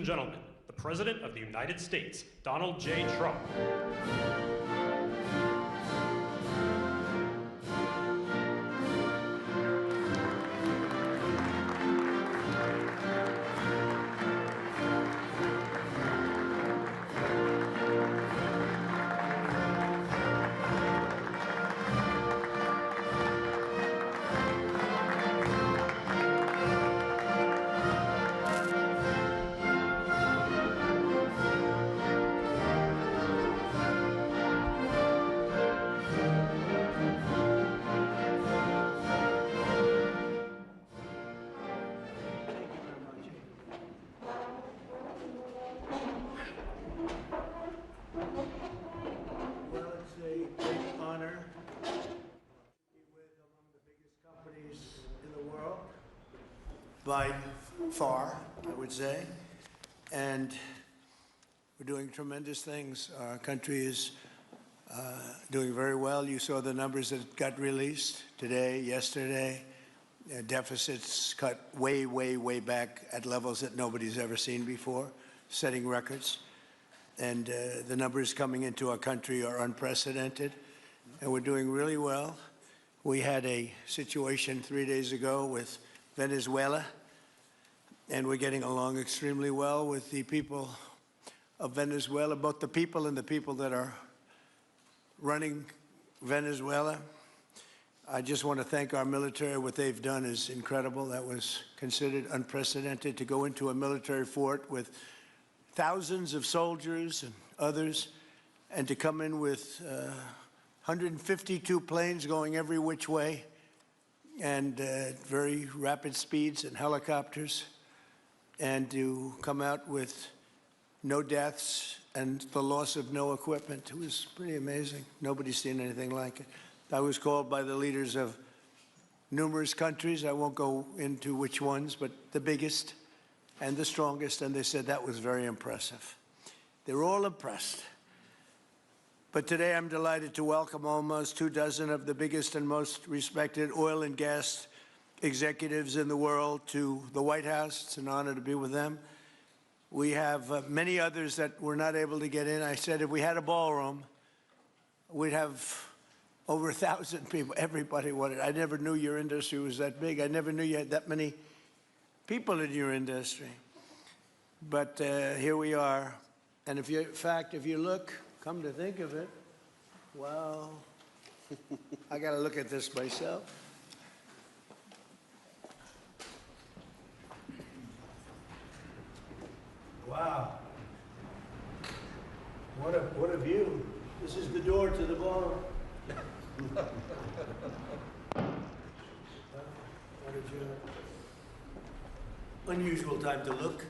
gentlemen, the President of the United States, Donald J. Trump. By far, I would say, and we're doing tremendous things. Our country is doing very well. You saw the numbers that got released today, yesterday. Deficits cut way, way, way back at levels that nobody's ever seen before, setting records. And the numbers coming into our country are unprecedented, and we're doing really well. We had a situation 3 days ago with Venezuela, and we're getting along extremely well with the people of Venezuela, both the people and the people that are running Venezuela. I just want to thank our military. What they've done is incredible. That was considered unprecedented, to go into a military fort with thousands of soldiers and others, and to come in with 152 planes going every which way, and very rapid speeds and helicopters, and to come out with no deaths and the loss of no equipment. It was pretty amazing. Nobody's seen anything like it. I was called by the leaders of numerous countries. I won't go into which ones, but the biggest and the strongest, and they said that was very impressive. They're all impressed. But today I'm delighted to welcome almost 24 of the biggest and most respected oil and gas executives in the world to the White House. It's an honor to be with them. We have many others that were not able to get in. I said if we had a ballroom, we'd have over 1,000 people. Everybody wanted. I never knew your industry was that big. I never knew you had that many people in your industry. But here we are. And if you, in fact, if you look, come to think of it, well, I got to look at this myself. Wow. What a view. This is the door to the ballroom. Unusual time to look,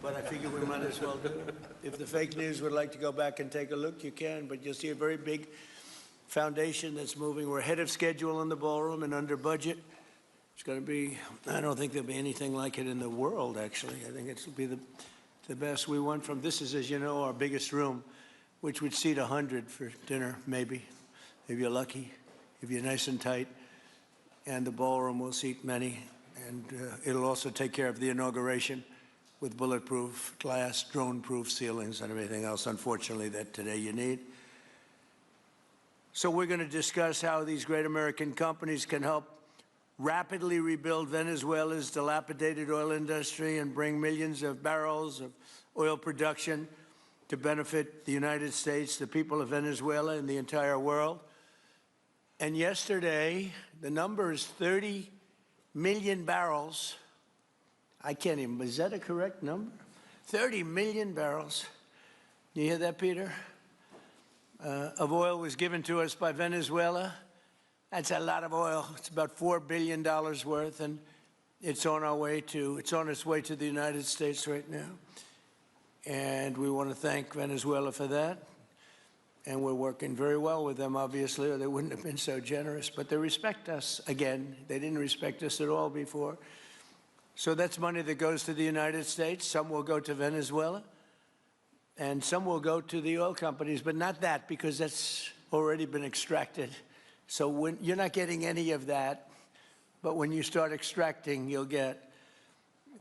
but I figure we might as well do it. If the fake news would like to go back and take a look, you can, but you'll see a very big foundation that's moving. We're ahead of schedule in the ballroom and under budget. It's going to be, I don't think there'll be anything like it in the world, actually. I think it'll be the best. We went from, this is, as you know, our biggest room, which would seat 100 for dinner, maybe, if you're lucky, if you're nice and tight. And the ballroom will seat many. And it'll also take care of the inauguration with bulletproof glass, drone-proof ceilings, and everything else, unfortunately, that today you need. So we're going to discuss how these great American companies can help rapidly rebuild Venezuela's dilapidated oil industry and bring millions of barrels of oil production to benefit the United States, the people of Venezuela, and the entire world. And yesterday, the number is 30 million barrels. I can't even, is that a correct number? 30 million barrels. You hear that, Peter? Of oil was given to us by Venezuela. That's a lot of oil. It's about $4 billion worth, and it's on its way to the United States right now. And we want to thank Venezuela for that. And we're working very well with them, obviously, or they wouldn't have been so generous. But they respect us again. They didn't respect us at all before. So that's money that goes to the United States. Some will go to Venezuela, and some will go to the oil companies, but not that, because that's already been extracted. So when you're not getting any of that, but when you start extracting, you'll get.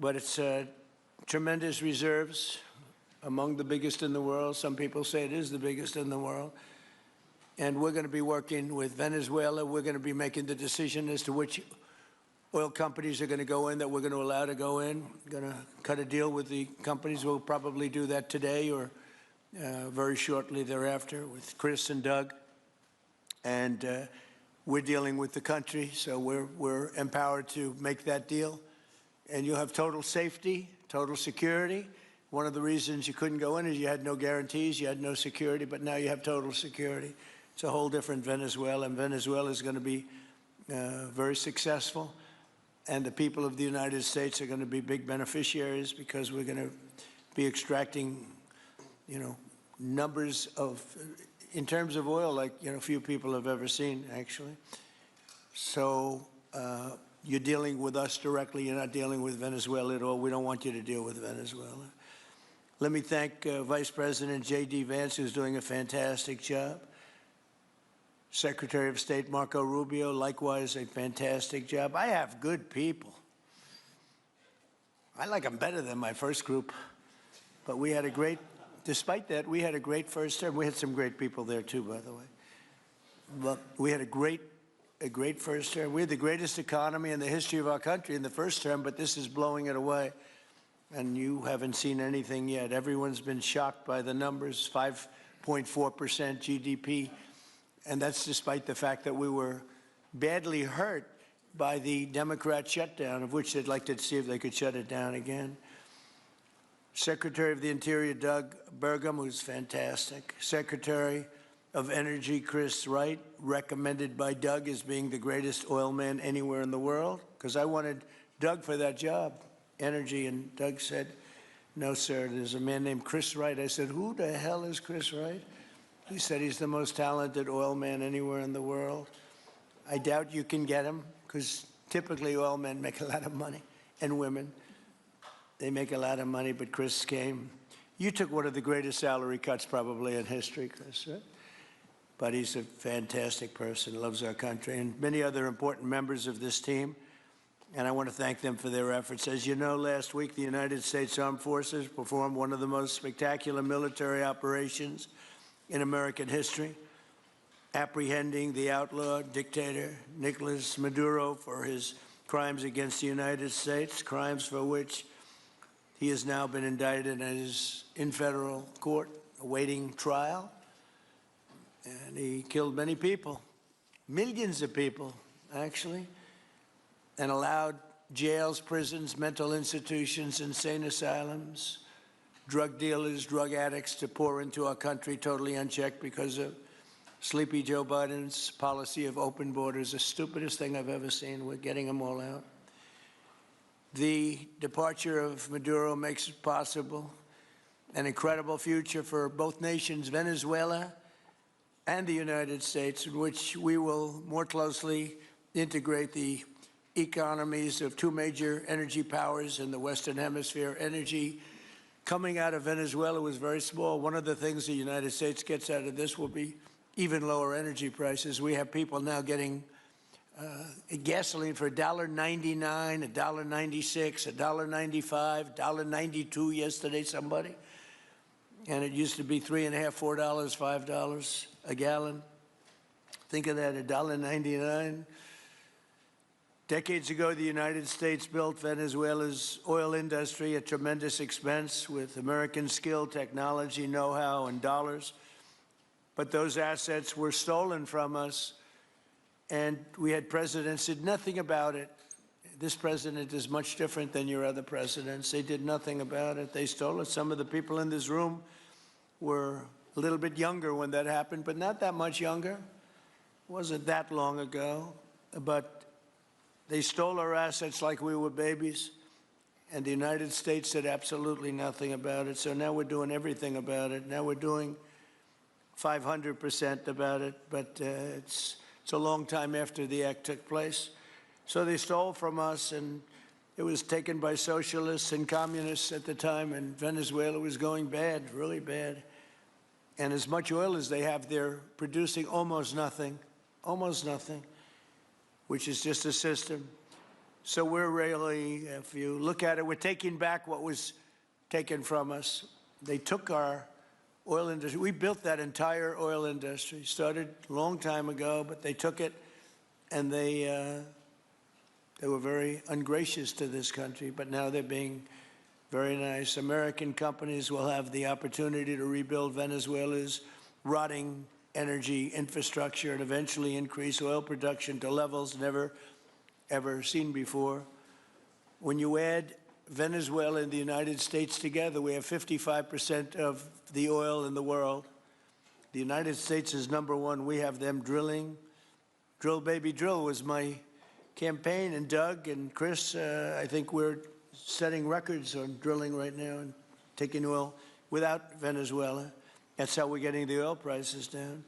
But it's tremendous reserves, among the biggest in the world. Some people say it is the biggest in the world. And we're going to be working with Venezuela. We're going to be making the decision as to which oil companies are going to go in, that we're going to allow to go in. We're going to cut a deal with the companies. We'll probably do that today or very shortly thereafter with Chris and Doug. And we're dealing with the country, so we're empowered to make that deal. And you'll have total safety, total security. One of the reasons you couldn't go in is you had no guarantees, you had no security, but now you have total security. It's a whole different Venezuela, and Venezuela is going to be very successful. And the people of the United States are going to be big beneficiaries because we're going to be extracting, numbers of, in terms of oil, like, few people have ever seen, actually. So you're dealing with us directly. You're not dealing with Venezuela at all. We don't want you to deal with Venezuela. Let me thank Vice President J.D. Vance, who's doing a fantastic job. Secretary of State Marco Rubio, likewise a fantastic job. I have good people. I like them better than my first group. But we had a great, despite that, we had a great first term. We had some great people there too, by the way. But we had a great first term. We had the greatest economy in the history of our country in the first term, but this is blowing it away. And you haven't seen anything yet. Everyone's been shocked by the numbers, 5.4% GDP. And that's despite the fact that we were badly hurt by the Democrat shutdown, of which they'd like to see if they could shut it down again. Secretary of the Interior, Doug Burgum, who's fantastic. Secretary of Energy, Chris Wright, recommended by Doug as being the greatest oil man anywhere in the world, because I wanted Doug for that job, energy, and Doug said, no, sir, there's a man named Chris Wright. I said, who the hell is Chris Wright? He said he's the most talented oil man anywhere in the world. I doubt you can get him, because typically oil men make a lot of money, and women. They make a lot of money, but Chris came. You took one of the greatest salary cuts probably in history, Chris, right? But he's a fantastic person, loves our country, and many other important members of this team. And I want to thank them for their efforts. As you know, last week, the United States Armed Forces performed one of the most spectacular military operations in American history, apprehending the outlaw dictator Nicolas Maduro for his crimes against the United States, crimes for which he has now been indicted and is in federal court awaiting trial. And he killed many people, millions of people, actually, and allowed jails, prisons, mental institutions, insane asylums, drug dealers, drug addicts to pour into our country totally unchecked because of sleepy Joe Biden's policy of open borders, the stupidest thing I've ever seen. We're getting them all out. The departure of Maduro makes it possible an incredible future for both nations, Venezuela and the United States, in which we will more closely integrate the economies of two major energy powers in the Western Hemisphere. Energy coming out of Venezuela was very small. One of the things the United States gets out of this will be even lower energy prices. We have people now getting gasoline for $1.99, $1.96, $1.95, $1.92 yesterday, somebody. And it used to be $3.50, $4, $5 a gallon. Think of that, $1.99. Decades ago, the United States built Venezuela's oil industry at tremendous expense with American skill, technology, know-how, and dollars. But those assets were stolen from us, and we had presidents who did nothing about it. This president is much different than your other presidents. They did nothing about it. They stole it. Some of the people in this room were a little bit younger when that happened, but not that much younger. It wasn't that long ago. But they stole our assets like we were babies, and the United States did absolutely nothing about it. So now we're doing everything about it. Now we're doing 500% about it, but it's a long time after the act took place. So they stole from us, and it was taken by socialists and communists at the time, and Venezuela was going bad, really bad. And as much oil as they have, they're producing almost nothing, which is just a system. So we're really, if you look at it, we're taking back what was taken from us. They took our oil industry. We built that entire oil industry. Started a long time ago, but they took it, and they were very ungracious to this country, but now they're being very nice. American companies will have the opportunity to rebuild Venezuela's rotting energy infrastructure and eventually increase oil production to levels never, ever seen before. When you add Venezuela and the United States together, we have 55% of the oil in the world. The United States is #1. We have them drilling. Drill, baby, drill was my campaign. And Doug and Chris, I think we're setting records on drilling right now and taking oil without Venezuela. That's how we're getting the oil prices down.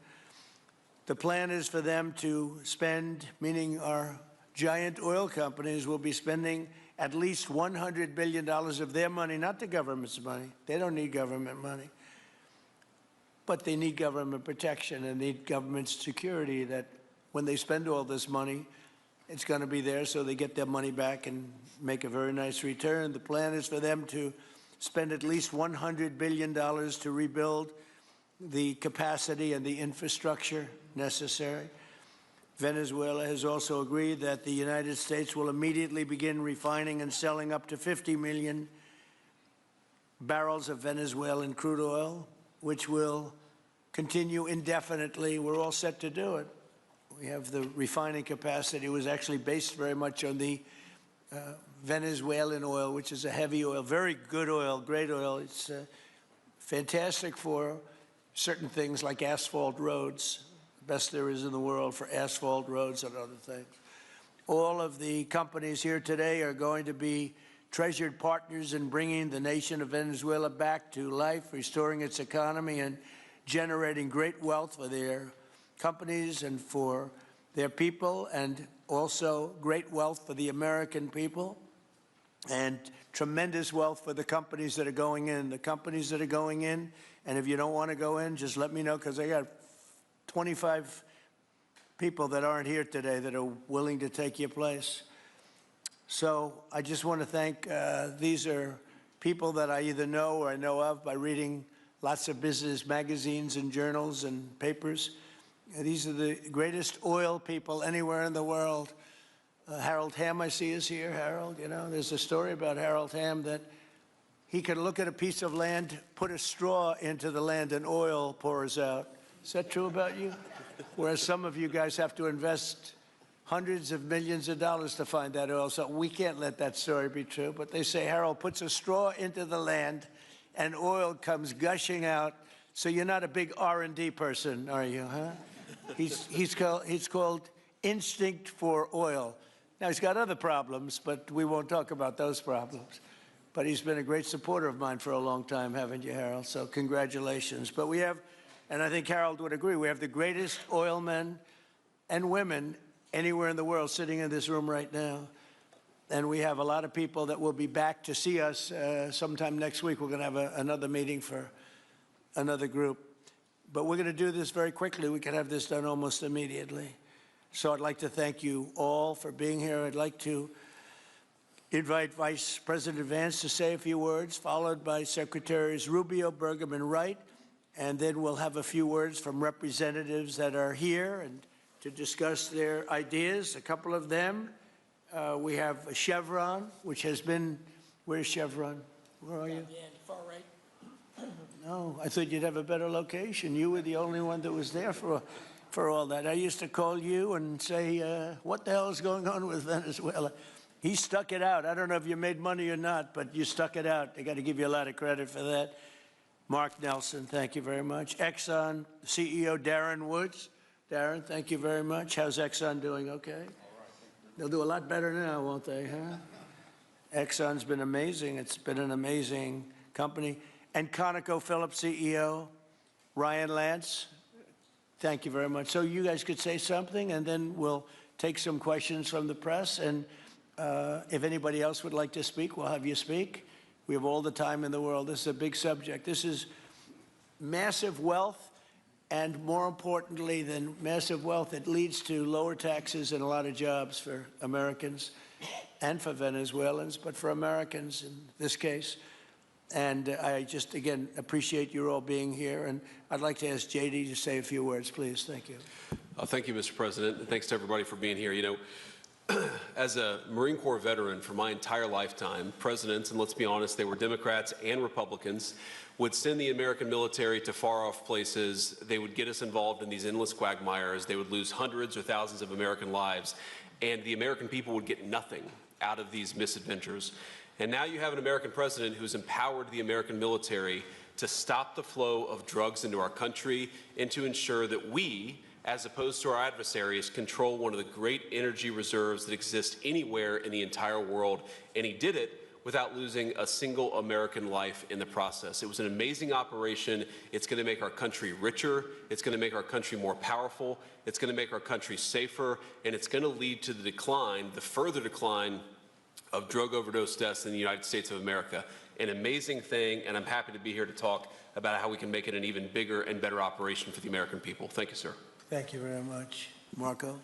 The plan is for them to spend, meaning our giant oil companies will be spending at least $100 billion of their money, not the government's money. They don't need government money. But they need government protection and need government security that when they spend all this money, it's going to be there so they get their money back and make a very nice return. The plan is for them to spend at least $100 billion to rebuild the capacity and the infrastructure necessary. Venezuela has also agreed that the United States will immediately begin refining and selling up to 50 million barrels of Venezuelan crude oil, which will continue indefinitely. We're all set to do it. We have the refining capacity. It was actually based very much on the Venezuelan oil, which is a heavy oil, very good oil, great oil. It's fantastic for certain things like asphalt roads, the best there is in the world for asphalt roads and other things. All of the companies here today are going to be treasured partners in bringing the nation of Venezuela back to life, restoring its economy, and generating great wealth for their companies and for their people, and also great wealth for the American people, and tremendous wealth for the companies that are going in. The companies that are going in, and if you don't want to go in, just let me know, because I got 25 people that aren't here today that are willing to take your place. So I just want to thank, these are people that I either know or I know of by reading lots of business magazines and journals and papers. These are the greatest oil people anywhere in the world. Harold Hamm, I see, is here. Harold, you know, there's a story about Harold Hamm that he could look at a piece of land, put a straw into the land, and oil pours out. Is that true about you? Whereas some of you guys have to invest hundreds of millions of dollars to find that oil, so we can't let that story be true. But they say Harold puts a straw into the land, and oil comes gushing out. So you're not a big R&D person, are you, huh? He's called instinct for oil. Now, he's got other problems, but we won't talk about those problems. But he's been a great supporter of mine for a long time, haven't you, Harold? So congratulations. But we have, and I think Harold would agree, we have the greatest oil men and women anywhere in the world sitting in this room right now. And we have a lot of people that will be back to see us sometime next week. We're going to have another meeting for another group. But we're going to do this very quickly. We can have this done almost immediately. So I'd like to thank you all for being here. I'd like to invite Vice President Vance to say a few words, followed by Secretaries Rubio, Burgum, and Wright. And then we'll have a few words from representatives that are here and to discuss their ideas, a couple of them. We have Chevron, which has been, where's Chevron? Where are you? Yeah, far right. No, I thought you'd have a better location. You were the only one that was there for all that. I used to call you and say, what the hell is going on with Venezuela? He stuck it out. I don't know if you made money or not, but you stuck it out. I got to give you a lot of credit for that. Mark Nelson, thank you very much. Exxon CEO Darren Woods. Darren, thank you very much. How's Exxon doing? Okay? All right. They'll do a lot better now, won't they, huh? Exxon's been amazing. It's been an amazing company. And ConocoPhillips CEO Ryan Lance, thank you very much. So you guys could say something, and then we'll take some questions from the press. And if anybody else would like to speak, we'll have you speak. We have all the time in the world. This is a big subject. This is massive wealth, and more importantly than massive wealth, it leads to lower taxes and a lot of jobs for Americans and for Venezuelans, but for Americans in this case. And I just, again, appreciate you all being here. And I'd like to ask J.D. to say a few words, please. Thank you. Thank you, Mr. President, and thanks to everybody for being here. You know, as a Marine Corps veteran for my entire lifetime, presidents, and let's be honest, they were Democrats and Republicans, would send the American military to far-off places. They would get us involved in these endless quagmires. They would lose hundreds or thousands of American lives, and the American people would get nothing out of these misadventures. And now you have an American president who's empowered the American military to stop the flow of drugs into our country and to ensure that we, as opposed to our adversaries, control one of the great energy reserves that exist anywhere in the entire world. And he did it without losing a single American life in the process. It was an amazing operation. It's going to make our country richer. It's going to make our country more powerful. It's going to make our country safer. And it's going to lead to the decline, the further decline of drug overdose deaths in the United States of America. An amazing thing, and I'm happy to be here to talk about how we can make it an even bigger and better operation for the American people. Thank you, sir. Thank you very much. Marco?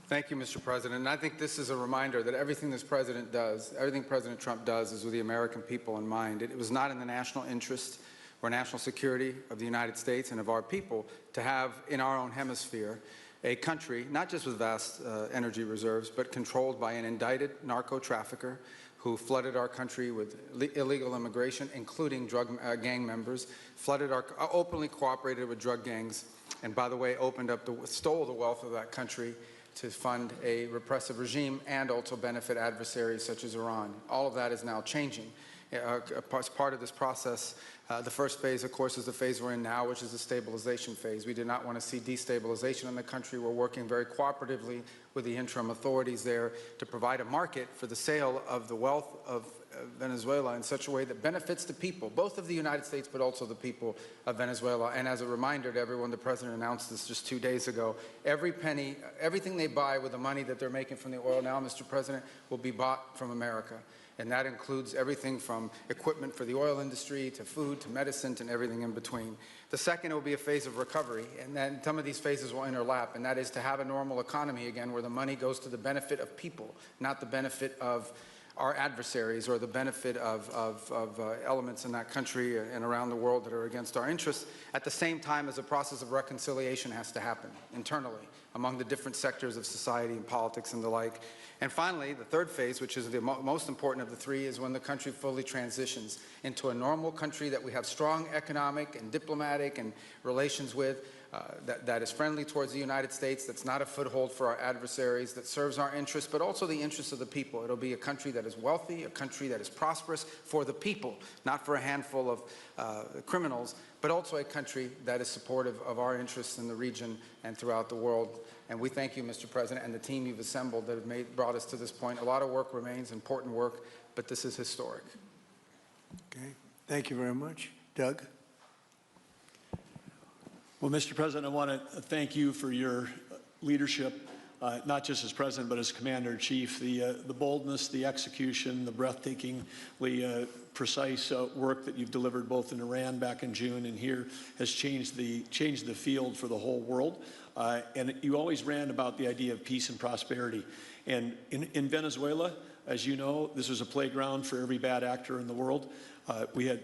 Thank you, Mr. President. And I think this is a reminder that everything this president does, everything President Trump does, is with the American people in mind. It was not in the national interest or national security of the United States and of our people to have in our own hemisphere a country, not just with vast energy reserves, but controlled by an indicted narco-trafficker who flooded our country with illegal immigration, including drug gang members, openly cooperated with drug gangs, and by the way, stole the wealth of that country to fund a repressive regime and also benefit adversaries such as Iran. All of that is now changing. As part of this process, the first phase, of course, is the phase we're in now, which is the stabilization phase. We did not want to see destabilization in the country. We're working very cooperatively with the interim authorities there to provide a market for the sale of the wealth of Venezuela in such a way that benefits the people, both of the United States, but also the people of Venezuela. And as a reminder to everyone, the President announced this just 2 days ago, every penny, everything they buy with the money that they're making from the oil now, Mr. President, will be bought from America. And that includes everything from equipment for the oil industry to food to medicine and everything in between. The second will be a phase of recovery, and then some of these phases will overlap, and that is to have a normal economy again where the money goes to the benefit of people, not the benefit of our adversaries or the benefit of elements in that country and around the world that are against our interests, at the same time as a process of reconciliation has to happen internally among the different sectors of society and politics and the like. And finally, the third phase, which is the most important of the three, is when the country fully transitions into a normal country that we have strong economic and diplomatic and relations with, that is friendly towards the United States, that's not a foothold for our adversaries, that serves our interests, but also the interests of the people. It'll be a country that is wealthy, a country that is prosperous for the people, not for a handful of criminals, but also a country that is supportive of our interests in the region and throughout the world. And we thank you, Mr. President, and the team you've assembled that have brought us to this point. A lot of work remains, important work, but this is historic. Okay. Thank you very much. Doug? Well, Mr. President, I want to thank you for your leadership, not just as President, but as Commander-in-Chief. The boldness, the execution, the breathtakingly precise work that you've delivered both in Iran back in June and here has changed the field for the whole world. And you always ran about the idea of peace and prosperity. And in Venezuela, as you know, this was a playground for every bad actor in the world. We had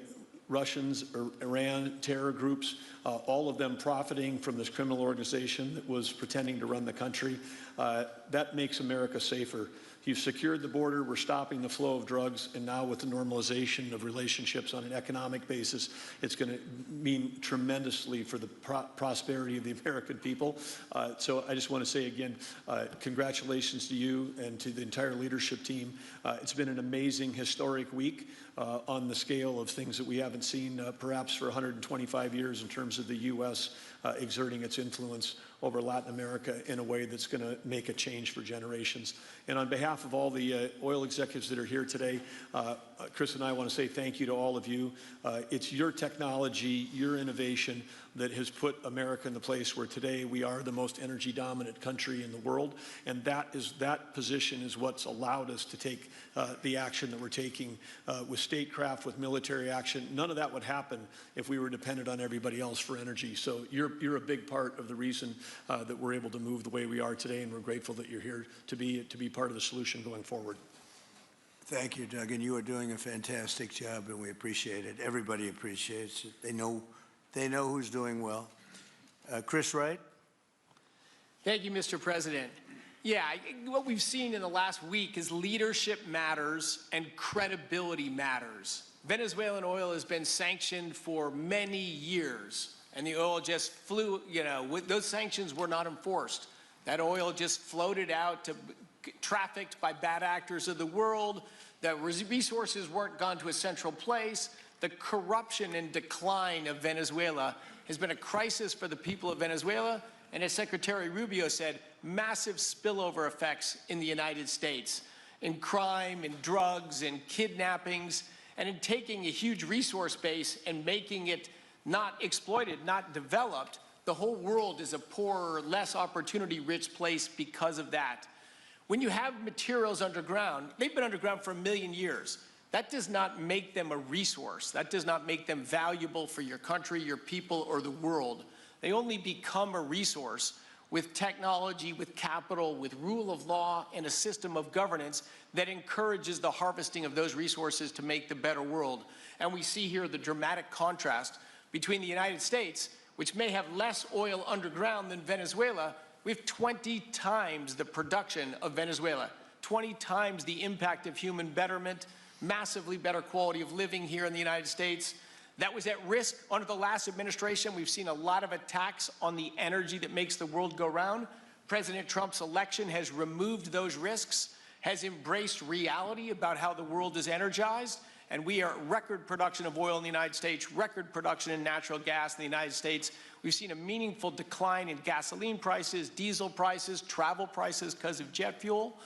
Russians, Iran, terror groups, all of them profiting from this criminal organization that was pretending to run the country. That makes America safer. You've secured the border, we're stopping the flow of drugs, and now with the normalization of relationships on an economic basis, it's going to mean tremendously for the prosperity of the American people. So I just want to say again, congratulations to you and to the entire leadership team. It's been an amazing, historic week on the scale of things that we haven't seen perhaps for 125 years in terms of the U.S. Exerting its influence over Latin America in a way that's going to make a change for generations. And on behalf of all the oil executives that are here today, Chris and I want to say thank you to all of you. It's your technology, your innovation that has put America in the place where today we are the most energy dominant country in the world. And that position is what's allowed us to take the action that we're taking with statecraft, with military action. None of that would happen if we were dependent on everybody else for energy. So you're a big part of the reason that we're able to move the way we are today, and we're grateful that you're here to be part of the solution going forward. Thank you, Doug, and you are doing a fantastic job, and we appreciate it. Everybody appreciates it. They know who's doing well. Chris Wright? Thank you, Mr. President. Yeah, what we've seen in the last week is leadership matters and credibility matters. Venezuelan oil has been sanctioned for many years, and the oil just flew, those sanctions were not enforced. That oil just floated out to trafficked by bad actors of the world. The resources weren't gone to a central place. The corruption and decline of Venezuela has been a crisis for the people of Venezuela, and as Secretary Rubio said, massive spillover effects in the United States, in crime, in drugs, in kidnappings, and in taking a huge resource base and making it not exploited, not developed. The whole world is a poorer, less opportunity-rich place because of that. When you have materials underground, they've been underground for 1 million years. That does not make them a resource. That does not make them valuable for your country, your people, or the world. They only become a resource with technology, with capital, with rule of law, and a system of governance that encourages the harvesting of those resources to make the better world. And we see here the dramatic contrast between the United States, which may have less oil underground than Venezuela. We have 20 times the production of Venezuela, 20 times the impact of human betterment, massively better quality of living here in the United States. That was at risk under the last administration. We've seen a lot of attacks on the energy that makes the world go round. President Trump's election has removed those risks, has embraced reality about how the world is energized, and we are at record production of oil in the United States, record production in natural gas in the United States. We've seen a meaningful decline in gasoline prices, diesel prices, travel prices because of jet fuel.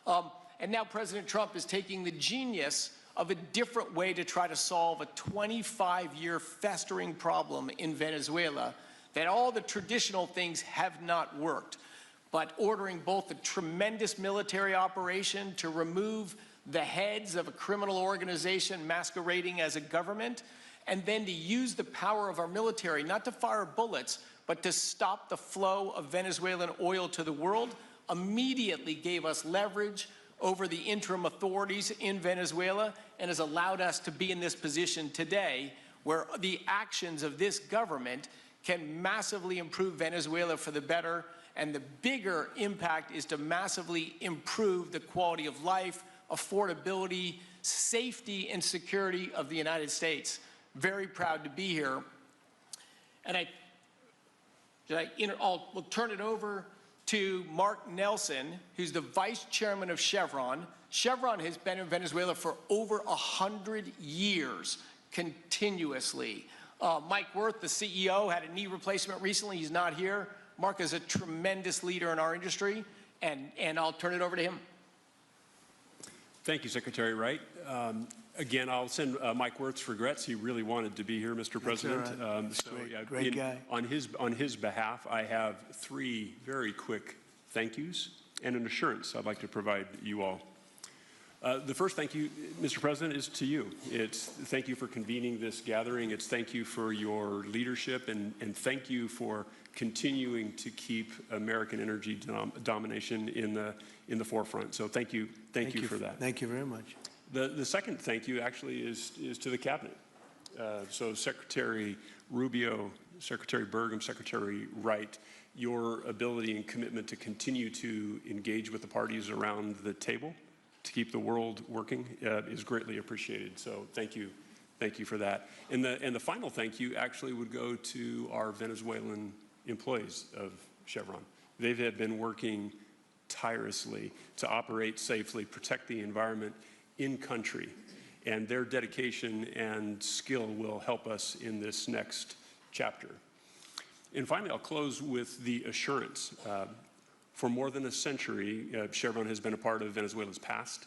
And now President Trump is taking the genius of a different way to try to solve a 25-year festering problem in Venezuela, that all the traditional things have not worked. But ordering both a tremendous military operation to remove the heads of a criminal organization masquerading as a government, and then to use the power of our military, not to fire bullets, but to stop the flow of Venezuelan oil to the world, immediately gave us leverage over the interim authorities in Venezuela and has allowed us to be in this position today where the actions of this government can massively improve Venezuela for the better, and the bigger impact is to massively improve the quality of life, affordability, safety, and security of the United States. Very proud to be here. And we'll turn it over to Mark Nelson, who's the vice chairman of Chevron. Chevron has been in Venezuela for over 100 years, continuously. Mike Wirth, the CEO, had a knee replacement recently. He's not here. Mark is a tremendous leader in our industry, and I'll turn it over to him. Thank you, Secretary Wright. Again, I'll send Mike Wirth's regrets. He really wanted to be here, Mr. President. Great guy. On his behalf, I have 3 very quick thank yous and an assurance I'd like to provide you all. The first thank you, Mr. President, is to you. It's thank you for convening this gathering. It's thank you for your leadership, and thank you for continuing to keep American energy domination in the forefront. So thank you for that. Thank you very much. The second thank you actually is to the cabinet. So Secretary Rubio, Secretary Burgum, Secretary Wright, your ability and commitment to continue to engage with the parties around the table to keep the world working is greatly appreciated. So thank you for that. And the final thank you actually would go to our Venezuelan employees of Chevron. They have been working tirelessly to operate safely, protect the environment in country, and their dedication and skill will help us in this next chapter. And finally, I'll close with the assurance. For more than a century, Chevron has been a part of Venezuela's past.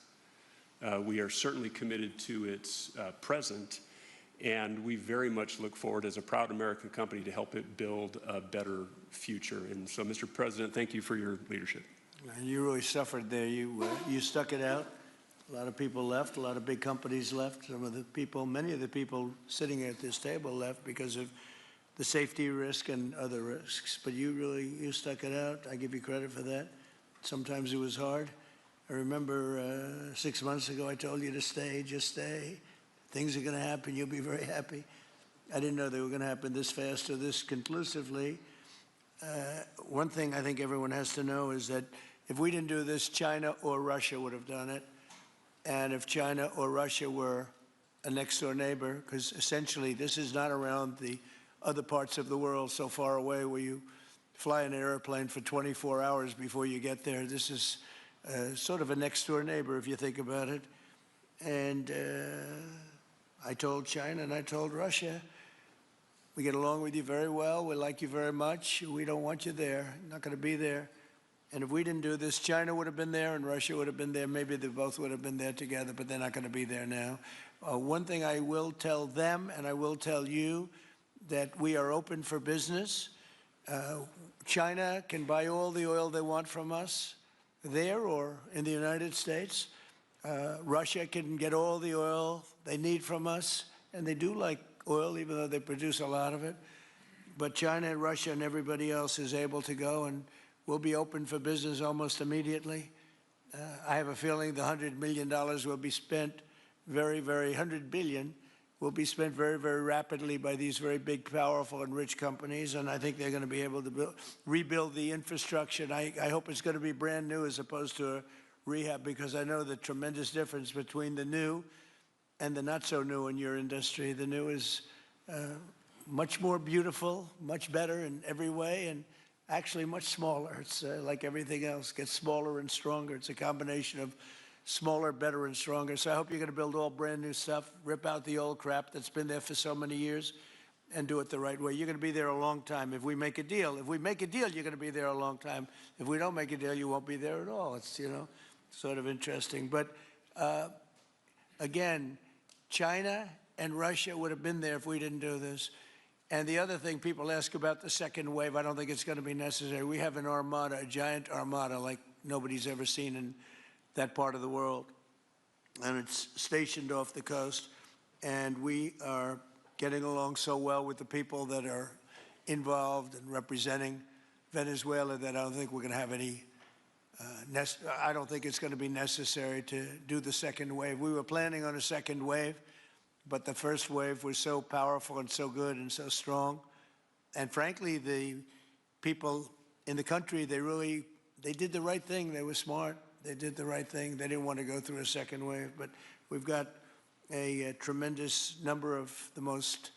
We are certainly committed to its present, and we very much look forward as a proud American company to help it build a better future. And so, Mr. President, thank you for your leadership. And you really suffered there. You stuck it out. A lot of people left. A lot of big companies left. Many of the people sitting at this table left because of the safety risk and other risks. But you stuck it out. I give you credit for that. Sometimes it was hard. I remember 6 months ago I told you to stay, just stay. Things are going to happen. You'll be very happy. I didn't know they were going to happen this fast or this conclusively. One thing I think everyone has to know is that if we didn't do this, China or Russia would have done it. And if China or Russia were a next-door neighbor, because essentially this is not around the other parts of the world so far away where you fly in an airplane for 24 hours before you get there. This is sort of a next-door neighbor if you think about it. And I told China and I told Russia, we get along with you very well. We like you very much. We don't want you there. Not going to be there. And if we didn't do this, China would have been there and Russia would have been there. Maybe they both would have been there together, but they're not going to be there now. One thing I will tell them, and I will tell you, that we are open for business. China can buy all the oil they want from us there or in the United States. Russia can get all the oil they need from us, and they do like oil, even though they produce a lot of it. But China and Russia and everybody else is able to go, and we'll be open for business almost immediately. I have a feeling the $100 million will be spent $100 billion will be spent very, very rapidly by these very big, powerful, and rich companies, and I think they're going to be able to rebuild the infrastructure. And I hope it's going to be brand new as opposed to a rehab, because I know the tremendous difference between the new and the not so new in your industry. The new is much more beautiful, much better in every way, and actually much smaller. It's like everything else, gets smaller and stronger. It's a combination of smaller, better, and stronger. So I hope you're going to build all brand new stuff, rip out the old crap that's been there for so many years, and do it the right way. You're going to be there a long time if we make a deal. If we make a deal, you're going to be there a long time. If we don't make a deal, you won't be there at all. It's, you know, sort of interesting. But again, China and Russia would have been there if we didn't do this. And the other thing, people ask about the second wave. I don't think it's going to be necessary. We have an armada, a giant armada like nobody's ever seen in that part of the world. And it's stationed off the coast. And we are getting along so well with the people that are involved and representing Venezuela that I don't think we're going to have any, I don't think it's going to be necessary to do the second wave. We were planning on a second wave, but the first wave was so powerful and so good and so strong. And frankly, the people in the country, they did the right thing. They were smart. They did the right thing. They didn't want to go through a second wave. But we've got a tremendous number of the most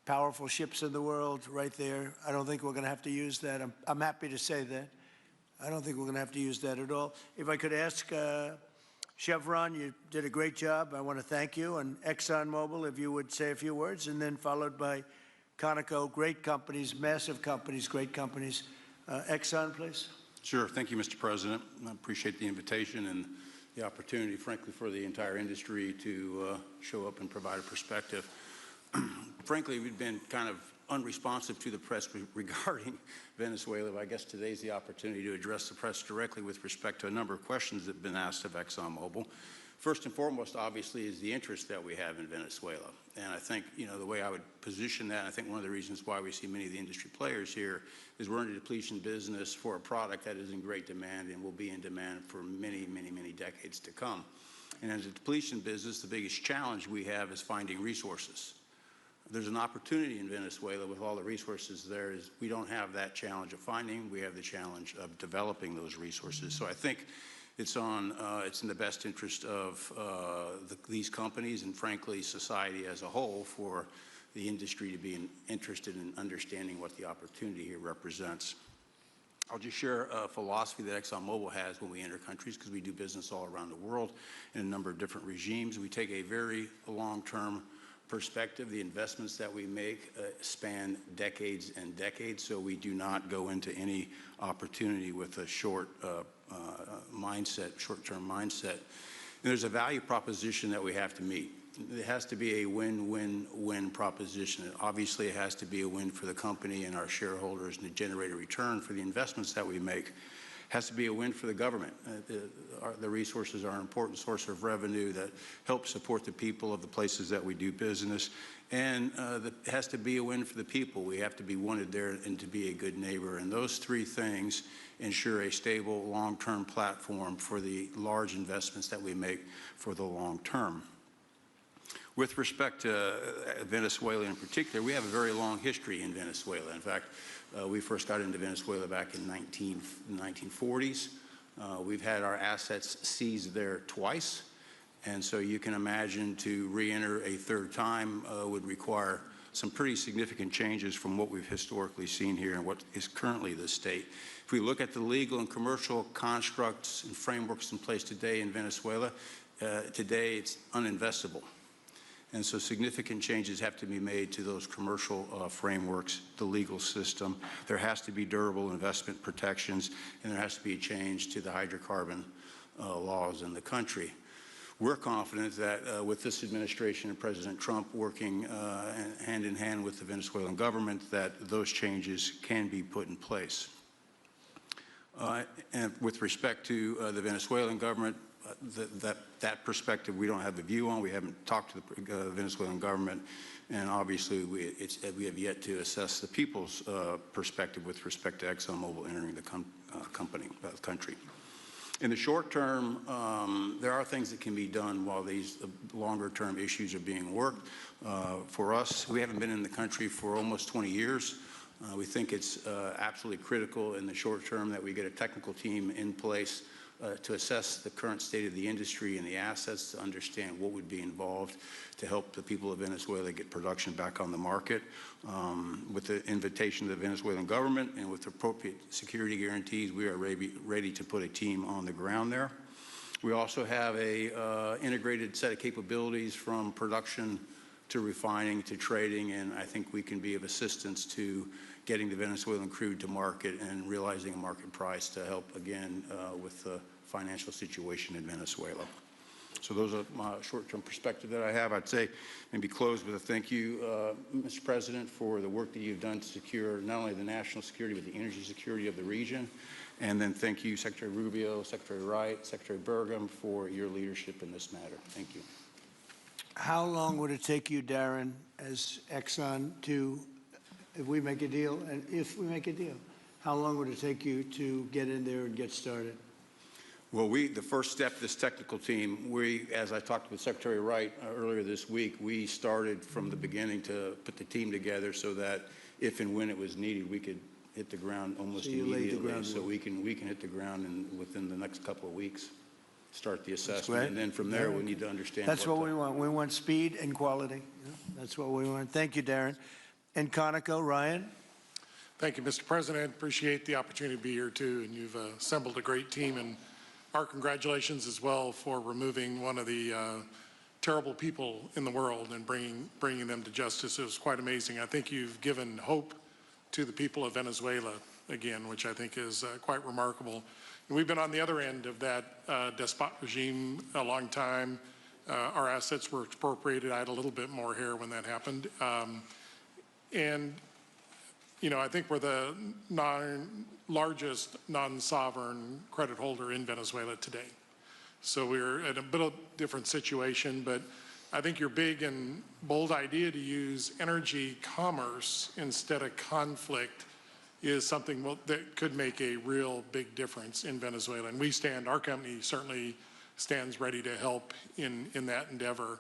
powerful ships in the world right there. I don't think we're going to have to use that. I'm happy to say that. I don't think we're going to have to use that at all. If I could ask Chevron, you did a great job. I want to thank you. And ExxonMobil, if you would say a few words, and then followed by Conoco, great companies, massive companies, great companies. Exxon, please. Sure. Thank you, Mr. President. I appreciate the invitation and the opportunity, frankly, for the entire industry to show up and provide a perspective. Frankly, we've been kind of unresponsive to the press regarding Venezuela. I guess today's the opportunity to address the press directly with respect to a number of questions that have been asked of ExxonMobil. First and foremost, obviously, is the interest that we have in Venezuela. And I think, you know, the way I would position that, I think one of the reasons why we see many of the industry players here is we're in a depletion business for a product that is in great demand and will be in demand for many, many, many decades to come. And as a depletion business, the biggest challenge we have is finding resources. There's an opportunity in Venezuela with all the resources there is we don't have that challenge of finding, we have the challenge of developing those resources. So I think it's in the best interest of these companies and, frankly, society as a whole for the industry to be interested in understanding what the opportunity here represents. I'll just share a philosophy that ExxonMobil has when we enter countries, because we do business all around the world in a number of different regimes. We take a very long-term perspective. The investments that we make span decades and decades, so we do not go into any opportunity with a short-term mindset. And there's a value proposition that we have to meet. It has to be a win-win-win proposition. Obviously, it has to be a win for the company and our shareholders and to generate a return for the investments that we make. has to be a win for the government. The resources are an important source of revenue that helps support the people of the places that we do business. And it has to be a win for the people. We have to be wanted there and to be a good neighbor. And those three things ensure a stable, long-term platform for the large investments that we make for the long term. With respect to Venezuela in particular, we have a very long history in Venezuela. In fact, we first got into Venezuela back in the 1940s. We've had our assets seized there twice. And so you can imagine to re-enter a third time would require some pretty significant changes from what we've historically seen here and what is currently the state. If we look at the legal and commercial constructs and frameworks in place today in Venezuela, today it's uninvestable. And so significant changes have to be made to those commercial frameworks, the legal system. There has to be durable investment protections, and there has to be a change to the hydrocarbon laws in the country. We're confident that with this administration and President Trump working hand in hand with the Venezuelan government, that those changes can be put in place. And with respect to the Venezuelan government, that perspective we don't have a view on. We haven't talked to the Venezuelan government, and obviously we have yet to assess the people's perspective with respect to ExxonMobil entering the country. In the short term, there are things that can be done while these longer-term issues are being worked. For us, we haven't been in the country for almost 20 years. We think it's absolutely critical in the short term that we get a technical team in place to assess the current state of the industry and the assets, to understand what would be involved to help the people of Venezuela get production back on the market. With the invitation of the Venezuelan government and with appropriate security guarantees, we are ready to put a team on the ground there. We also have a integrated set of capabilities from production to refining to trading, and I think we can be of assistance to getting the Venezuelan crude to market and realizing a market price to help, again, with the financial situation in Venezuela. So those are my short-term perspective that I have. I'd say maybe close with a thank you, Mr. President, for the work that you've done to secure not only the national security, but the energy security of the region. And then thank you, Secretary Rubio, Secretary Wright, Secretary Burgum, for your leadership in this matter. Thank you. How long would it take you, Darren, as Exxon to, if we make a deal, how long would it take you to get in there and get started? Well, the first step, this technical team, as I talked with Secretary Wright earlier this week, we started from the beginning to put the team together so that if and when it was needed, we could hit the ground almost immediately. So we can hit the ground within the next couple of weeks, start the assessment, and then from there we need to understand. That's what we want. We want speed and quality. That's what we want. Thank you, Darren. And Conoco, Ryan. Thank you, Mr. President. Appreciate the opportunity to be here too, and you've assembled a great team. And our congratulations as well for removing one of the terrible people in the world and bringing them to justice. It was quite amazing. I think you've given hope to the people of Venezuela again, which I think is quite remarkable. And we've been on the other end of that despot regime a long time. Our assets were expropriated. I had a little bit more hair when that happened. And, you know, I think we're the largest non-sovereign credit holder in Venezuela today. So we're in a bit of a different situation, but I think your big and bold idea to use energy commerce instead of conflict is something that could make a real big difference in Venezuela. And our company certainly stands ready to help in that endeavor.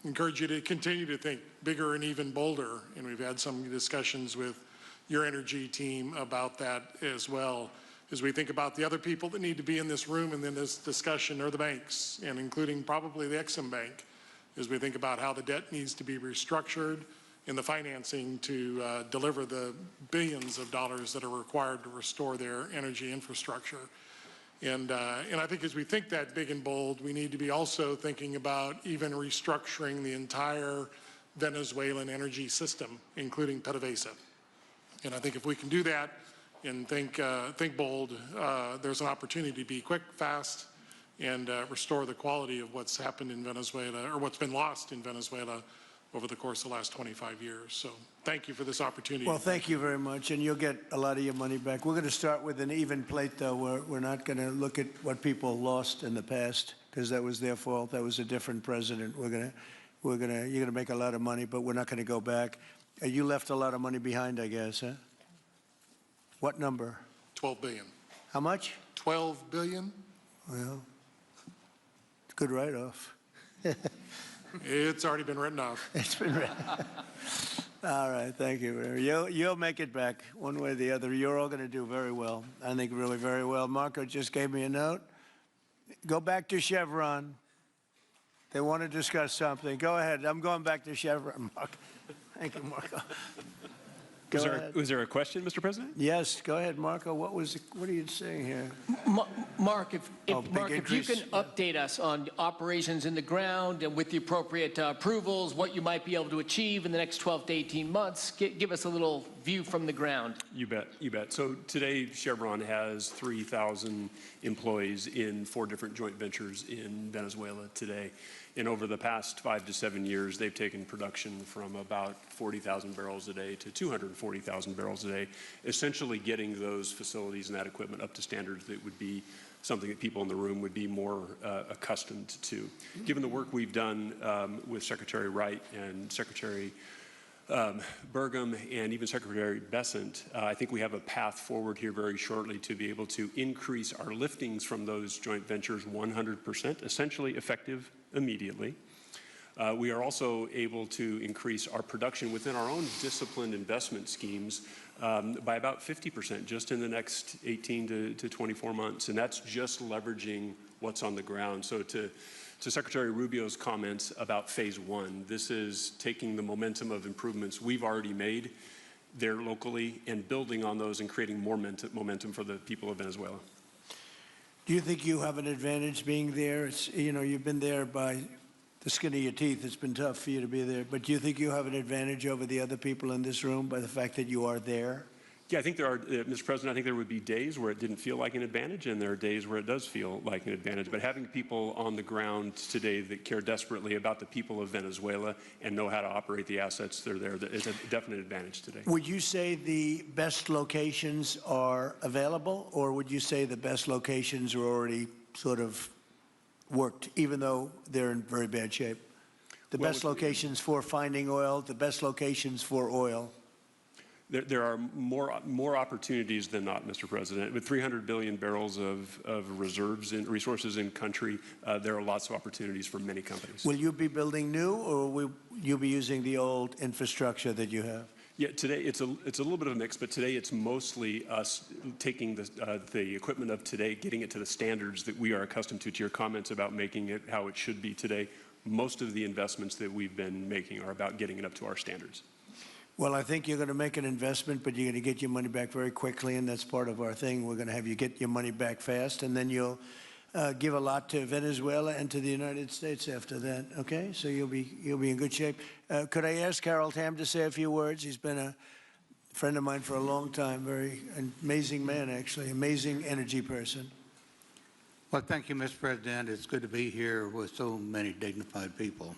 Encourage you to continue to think bigger and even bolder. And we've had some discussions with your energy team about that as well. As we think about the other people that need to be in this room and in this discussion are the banks, and including probably the Exim Bank, as we think about how the debt needs to be restructured and the financing to deliver the billions of dollars that are required to restore their energy infrastructure. And I think as we think that big and bold, we need to be also thinking about even restructuring the entire Venezuelan energy system, including PDVSA. And I think if we can do that and think bold, there's an opportunity to be quick, fast, and restore the quality of what's happened in Venezuela, or what's been lost in Venezuela over the course of the last 25 years. So thank you for this opportunity. Well, thank you very much, and you'll get a lot of your money back. We're going to start with an even plate, though. We're not going to look at what people lost in the past, because that was their fault. That was a different president. You're going to make a lot of money, but we're not going to go back. You left a lot of money behind, I guess, huh? What number? 12 billion. How much? 12 billion? Well, it's a good write-off. It's already been written off. It's been written. All right, thank you. You'll make it back one way or the other. You're all going to do very well. I think really very well. Marco just gave me a note. Go back to Chevron. They want to discuss something. Go ahead. I'm going back to Chevron, Marco. Thank you, Marco. Was there a question, Mr. President? Yes, go ahead, Marco. What are you saying here? Mark, if you can update us on operations in the ground and with the appropriate approvals, what you might be able to achieve in the next 12 to 18 months, give us a little view from the ground. You bet, you bet. So today, Chevron has 3,000 employees in 4 different joint ventures in Venezuela today. And over the past 5 to 7 years, they've taken production from about 40,000 barrels a day to 240,000 barrels a day, essentially getting those facilities and that equipment up to standards that would be something that people in the room would be more accustomed to. Given the work we've done with Secretary Wright and Secretary Burgum and even Secretary Bessent, I think we have a path forward here very shortly to be able to increase our liftings from those joint ventures 100%, essentially effective immediately. We are also able to increase our production within our own disciplined investment schemes by about 50% just in the next 18 to 24 months. And that's just leveraging what's on the ground. So to Secretary Rubio's comments about phase 1, this is taking the momentum of improvements we've already made there locally and building on those and creating more momentum for the people of Venezuela. Do you think you have an advantage being there? You've been there by the skin of your teeth. It's been tough for you to be there. But do you think you have an advantage over the other people in this room by the fact that you are there? Yeah, I think there are, Mr. President, I think there would be days where it didn't feel like an advantage, and there are days where it does feel like an advantage. But having people on the ground today that care desperately about the people of Venezuela and know how to operate the assets that are there, is a definite advantage today. Would you say the best locations are available, or would you say the best locations are already sort of worked, even though they're in very bad shape? The best locations for finding oil, the best locations for oil. There are more opportunities than not, Mr. President. With 300 billion barrels of reserves and resources in country, there are lots of opportunities for many companies. Will you be building new, or will you be using the old infrastructure that you have? Yeah, today it's a little bit of a mix, but today it's mostly us taking the equipment of today, getting it to the standards that we are accustomed to your comments about making it how it should be today. Most of the investments that we've been making are about getting it up to our standards. Well, I think you're going to make an investment, but you're going to get your money back very quickly, and that's part of our thing. We're going to have you get your money back fast, and then you'll give a lot to Venezuela and to the United States after that. Okay, so you'll be in good shape. Could I ask Harold Hamm to say a few words? He's been a friend of mine for a long time. Very amazing man, actually, amazing energy person. Well, thank you, Mr. President. It's good to be here with so many dignified people.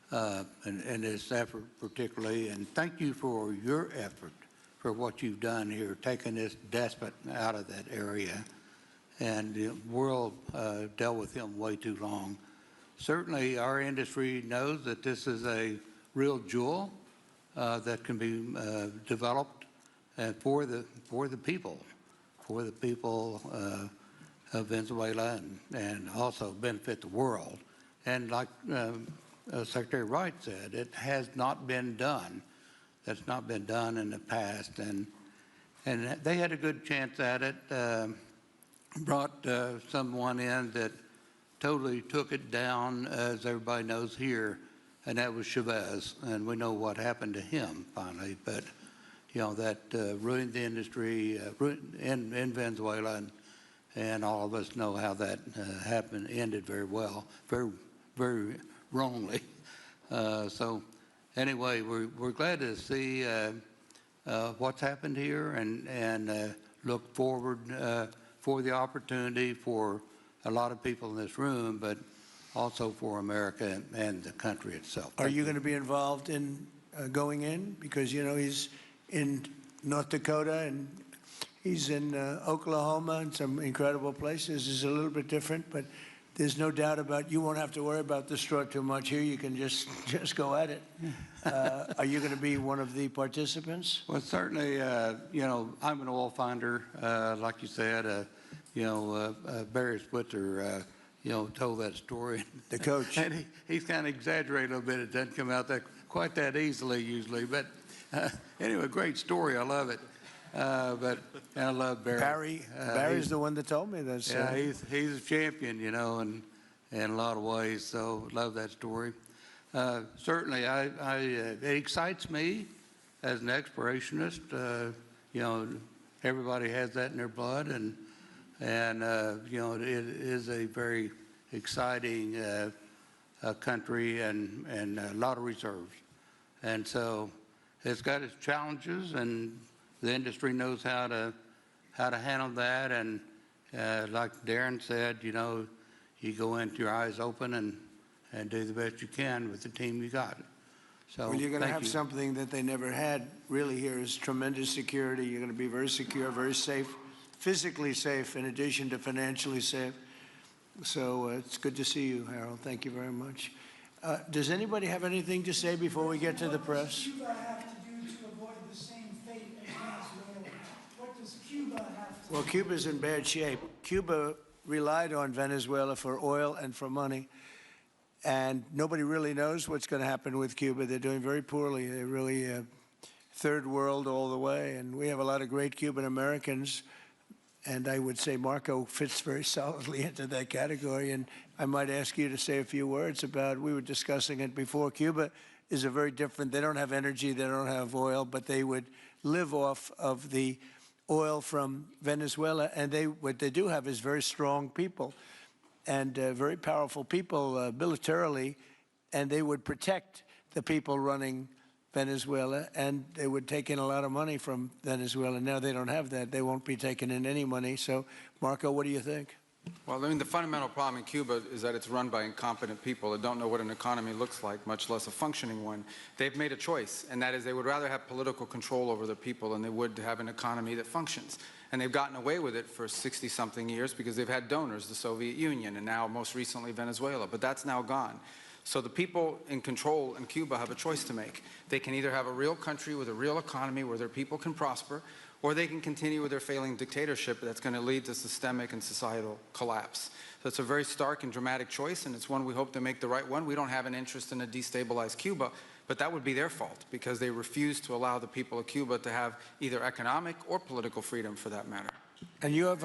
And this effort particularly, and thank you for your effort for what you've done here, taking this despot out of that area. And the world dealt with him way too long. Certainly our industry knows that this is a real jewel that can be developed for the people of Venezuela and also benefit the world. And like Secretary Wright said, it has not been done. That's not been done in the past, and they had a good chance at it. Brought someone in that totally took it down, as everybody knows here, and that was Chavez, and we know what happened to him finally. But that ruined the industry in Venezuela, and all of us know how that ended very well, very, very wrongly. So anyway, we're glad to see what's happened here and look forward for the opportunity for a lot of people in this room, but also for America and the country itself. Are you going to be involved in going in? Because, you know, he's in North Dakota and he's in Oklahoma and some incredible places. It's a little bit different, but there's no doubt about you won't have to worry about the straw too much here. You can just go at it. Are you going to be one of the participants? Well, certainly, you know, I'm an oil finder, like you said. You know, Barry Switzer, you know, told that story. The coach. And he's kind of exaggerated a little bit. It doesn't come out quite that easily usually. But anyway, great story. I love it. But I love Barry. Barry's the one that told me this. Yeah, he's a champion, you know, in a lot of ways. So love that story. Certainly, it excites me as an explorationist. You know, everybody has that in their blood, and you know, it is a very exciting country and a lot of reserves. And so it's got its challenges, and the industry knows how to handle that. And like Darren said, you know, you go into your eyes open and do the best you can with the team you got. So well, you're going to have you. something that they never had really here is tremendous security. You're going to be very secure, very safe, physically safe in addition to financially safe. So it's good to see you, Harold. Thank you very much. Does anybody have anything to say before we get to the press? What does Cuba have to do to avoid the same fate as Venezuela? What does Cuba have to Well, Cuba's in bad shape. Cuba relied on Venezuela for oil and for money. And nobody really knows what's going to happen with Cuba. They're doing very poorly. They're really third world all the way. And we have a lot of great Cuban Americans. And I would say Marco fits very solidly into that category. And I might ask you to say a few words about, we were discussing it before, Cuba is a very different, they don't have energy, they don't have oil, but they would live off of the oil from Venezuela. And what they do have is very strong people and very powerful people militarily, and they would protect the people running Venezuela, and they would take in a lot of money from Venezuela. Now they don't have that. They won't be taking in any money. So, Marco, what do you think? Well, I mean, the fundamental problem in Cuba is that it's run by incompetent people that don't know what an economy looks like, much less a functioning one. They've made a choice, and that is they would rather have political control over their people than they would to have an economy that functions. And they've gotten away with it for 60-something years because they've had donors, the Soviet Union, and now most recently Venezuela. But that's now gone. So the people in control in Cuba have a choice to make. They can either have a real country with a real economy where their people can prosper, or they can continue with their failing dictatorship that's going to lead to systemic and societal collapse. So it's a very stark and dramatic choice, and it's one we hope to make the right one. We don't have an interest in a destabilized Cuba, but that would be their fault because they refuse to allow the people of Cuba to have either economic or political freedom for that matter. And you have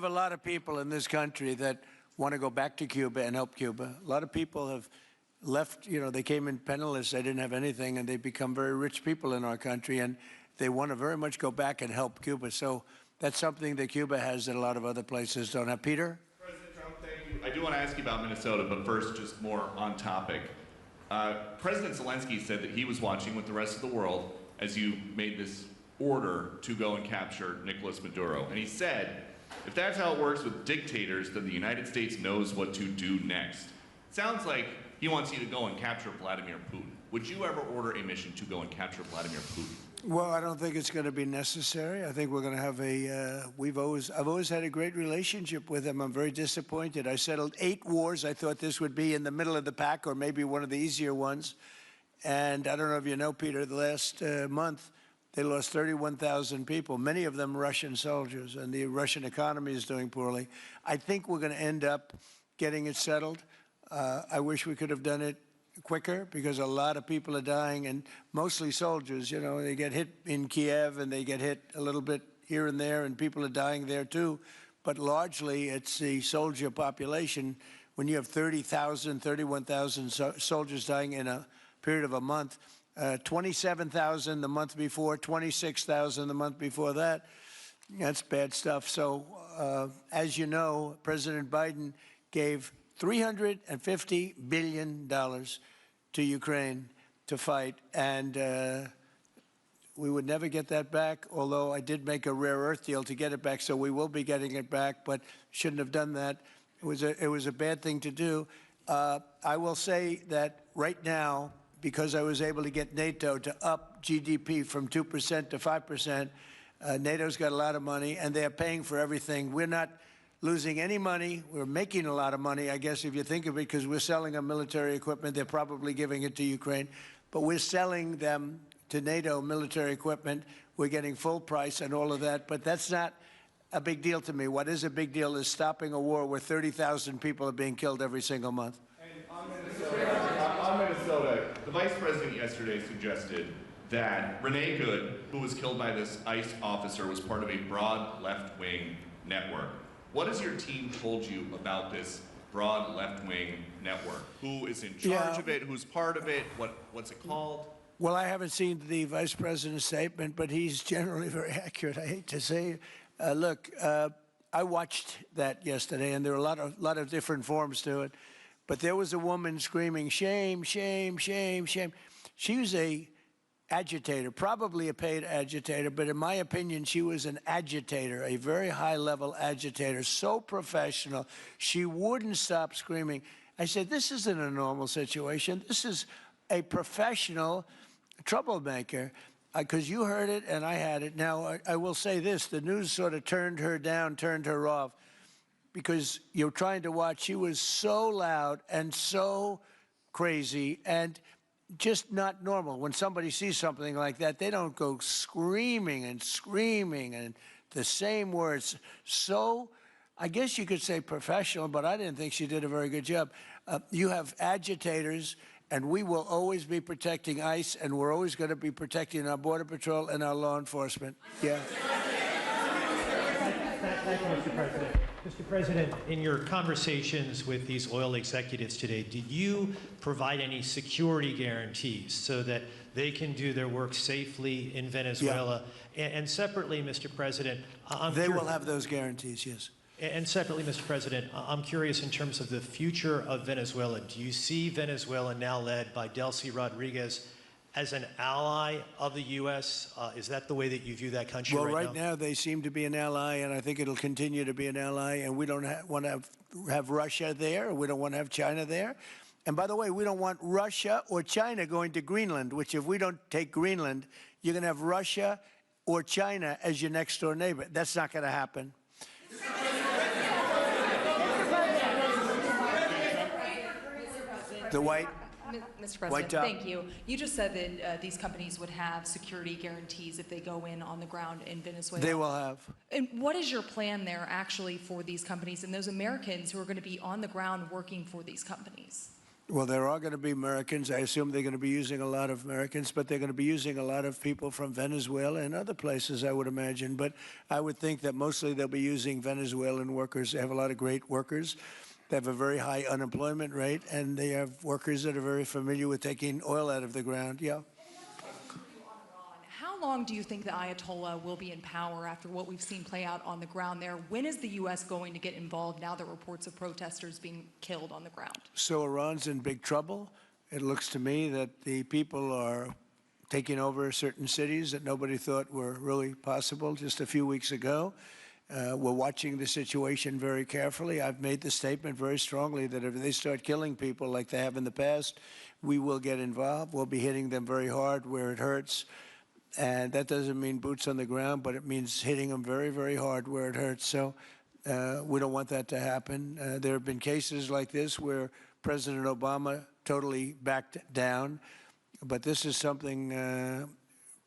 a lot of people in this country that want to go back to Cuba and help Cuba. A lot of people have left, you know, they came in penniless, they didn't have anything, and they've become very rich people in our country, and they want to very much go back and help Cuba. So that's something that Cuba has that a lot of other places don't have. Peter? President Trump, thank you. I do want to ask you about Minnesota, but first, just more on topic. President Zelensky said that he was watching with the rest of the world as you made this order to go and capture Nicolas Maduro. And he said, if that's how it works with dictators, then the United States knows what to do next. Sounds like he wants you to go and capture Vladimir Putin. Would you ever order a mission to go and capture Vladimir Putin? Well, I don't think it's going to be necessary. I think we're going to have I've always had a great relationship with him. I'm very disappointed. I settled 8 wars. I thought this would be in the middle of the pack or maybe one of the easier ones. And I don't know if you know, Peter, the last month, they lost 31,000 people, many of them Russian soldiers, and the Russian economy is doing poorly. I think we're going to end up getting it settled. I wish we could have done it quicker because a lot of people are dying, and mostly soldiers. You know, they get hit in Kiev and they get hit a little bit here and there, and people are dying there too. But largely, it's the soldier population. When you have 30,000, 31,000 soldiers dying in a period of a month, 27,000 the month before, 26,000 the month before that, that's bad stuff. So, as you know, President Biden gave $350 billion to Ukraine to fight, and we would never get that back, although I did make a rare earth deal to get it back, so we will be getting it back, but shouldn't have done that. It was a bad thing to do. I will say that right now, because I was able to get NATO to up GDP from 2% to 5%, NATO's got a lot of money, and they're paying for everything. We're not losing any money. We're making a lot of money, I guess, if you think of it, because we're selling them military equipment. They're probably giving it to Ukraine. But we're selling them to NATO military equipment. We're getting full price and all of that. But that's not a big deal to me. What is a big deal is stopping a war where 30,000 people are being killed every single month. On Minnesota, the vice president yesterday suggested that Renee Good, who was killed by this ICE officer, was part of a broad left-wing network. What has your team told you about this broad left-wing network? Who is in charge of it? Who's part of it? What's it called? Well, I haven't seen the vice president's statement, but he's generally very accurate. I hate to say it. Look, I watched that yesterday, and there were a lot of different forms to it. But there was a woman screaming, shame, shame, shame, shame. She was a agitator, probably a paid agitator, but in my opinion, she was an agitator, a very high-level agitator, so professional. She wouldn't stop screaming. I said, this isn't a normal situation. This is a professional troublemaker, because you heard it and I had it. Now, I will say this. The news sort of turned her down, turned her off, because you're trying to watch. She was so loud and so crazy and just not normal. When somebody sees something like that, they don't go screaming and screaming and the same words. So I guess you could say professional, but I didn't think she did a very good job. You have agitators, and we will always be protecting ICE, and we're always going to be protecting our Border Patrol and our law enforcement. Yeah. Thank you, Mr. President. Mr. President, in your conversations with these oil executives today, did you provide any security guarantees so that they can do their work safely in Venezuela? Yeah. And separately, Mr. President, they will have those guarantees, yes. And separately, Mr. President, I'm curious in terms of the future of Venezuela. Do you see Venezuela, now led by Delcy Rodriguez, as an ally of the U.S.? Is that the way that you view that country right now? Well, right now they seem to be an ally, and I think it'll continue to be an ally, and we don't want to have Russia there. We don't want to have China there. And by the way, we don't want Russia or China going to Greenland, which if we don't take Greenland, you're going to have Russia or China as your next-door neighbor. That's not going to happen. The white... Mr. President, thank you. You just said that these companies would have security guarantees if they go in on the ground in Venezuela. They will have. And what is your plan there actually for these companies and those Americans who are going to be on the ground working for these companies? Well, there are going to be Americans. I assume they're going to be using a lot of Americans, but they're going to be using a lot of people from Venezuela and other places, I would imagine. But I would think that mostly they'll be using Venezuelan workers. They have a lot of great workers. They have a very high unemployment rate, and they have workers that are very familiar with taking oil out of the ground. Yeah. How long do you think the Ayatollah will be in power after what we've seen play out on the ground there? When is the U.S. going to get involved now that reports of protesters being killed on the ground? So Iran's in big trouble. It looks to me that the people are taking over certain cities that nobody thought were really possible just a few weeks ago. We're watching the situation very carefully. I've made the statement very strongly that if they start killing people like they have in the past, we will get involved. We'll be hitting them very hard where it hurts. And that doesn't mean boots on the ground, but it means hitting them very, very hard where it hurts. So we don't want that to happen. There have been cases like this where President Obama totally backed down. But this is something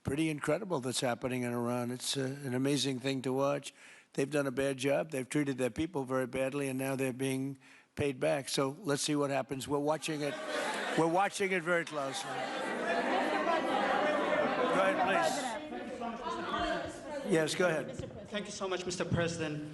pretty incredible that's happening in Iran. It's an amazing thing to watch. They've done a bad job. They've treated their people very badly, and now they're being paid back. So let's see what happens. We're watching it. We're watching it very closely. Go ahead, please. Yes, go ahead. Thank you so much, Mr. President.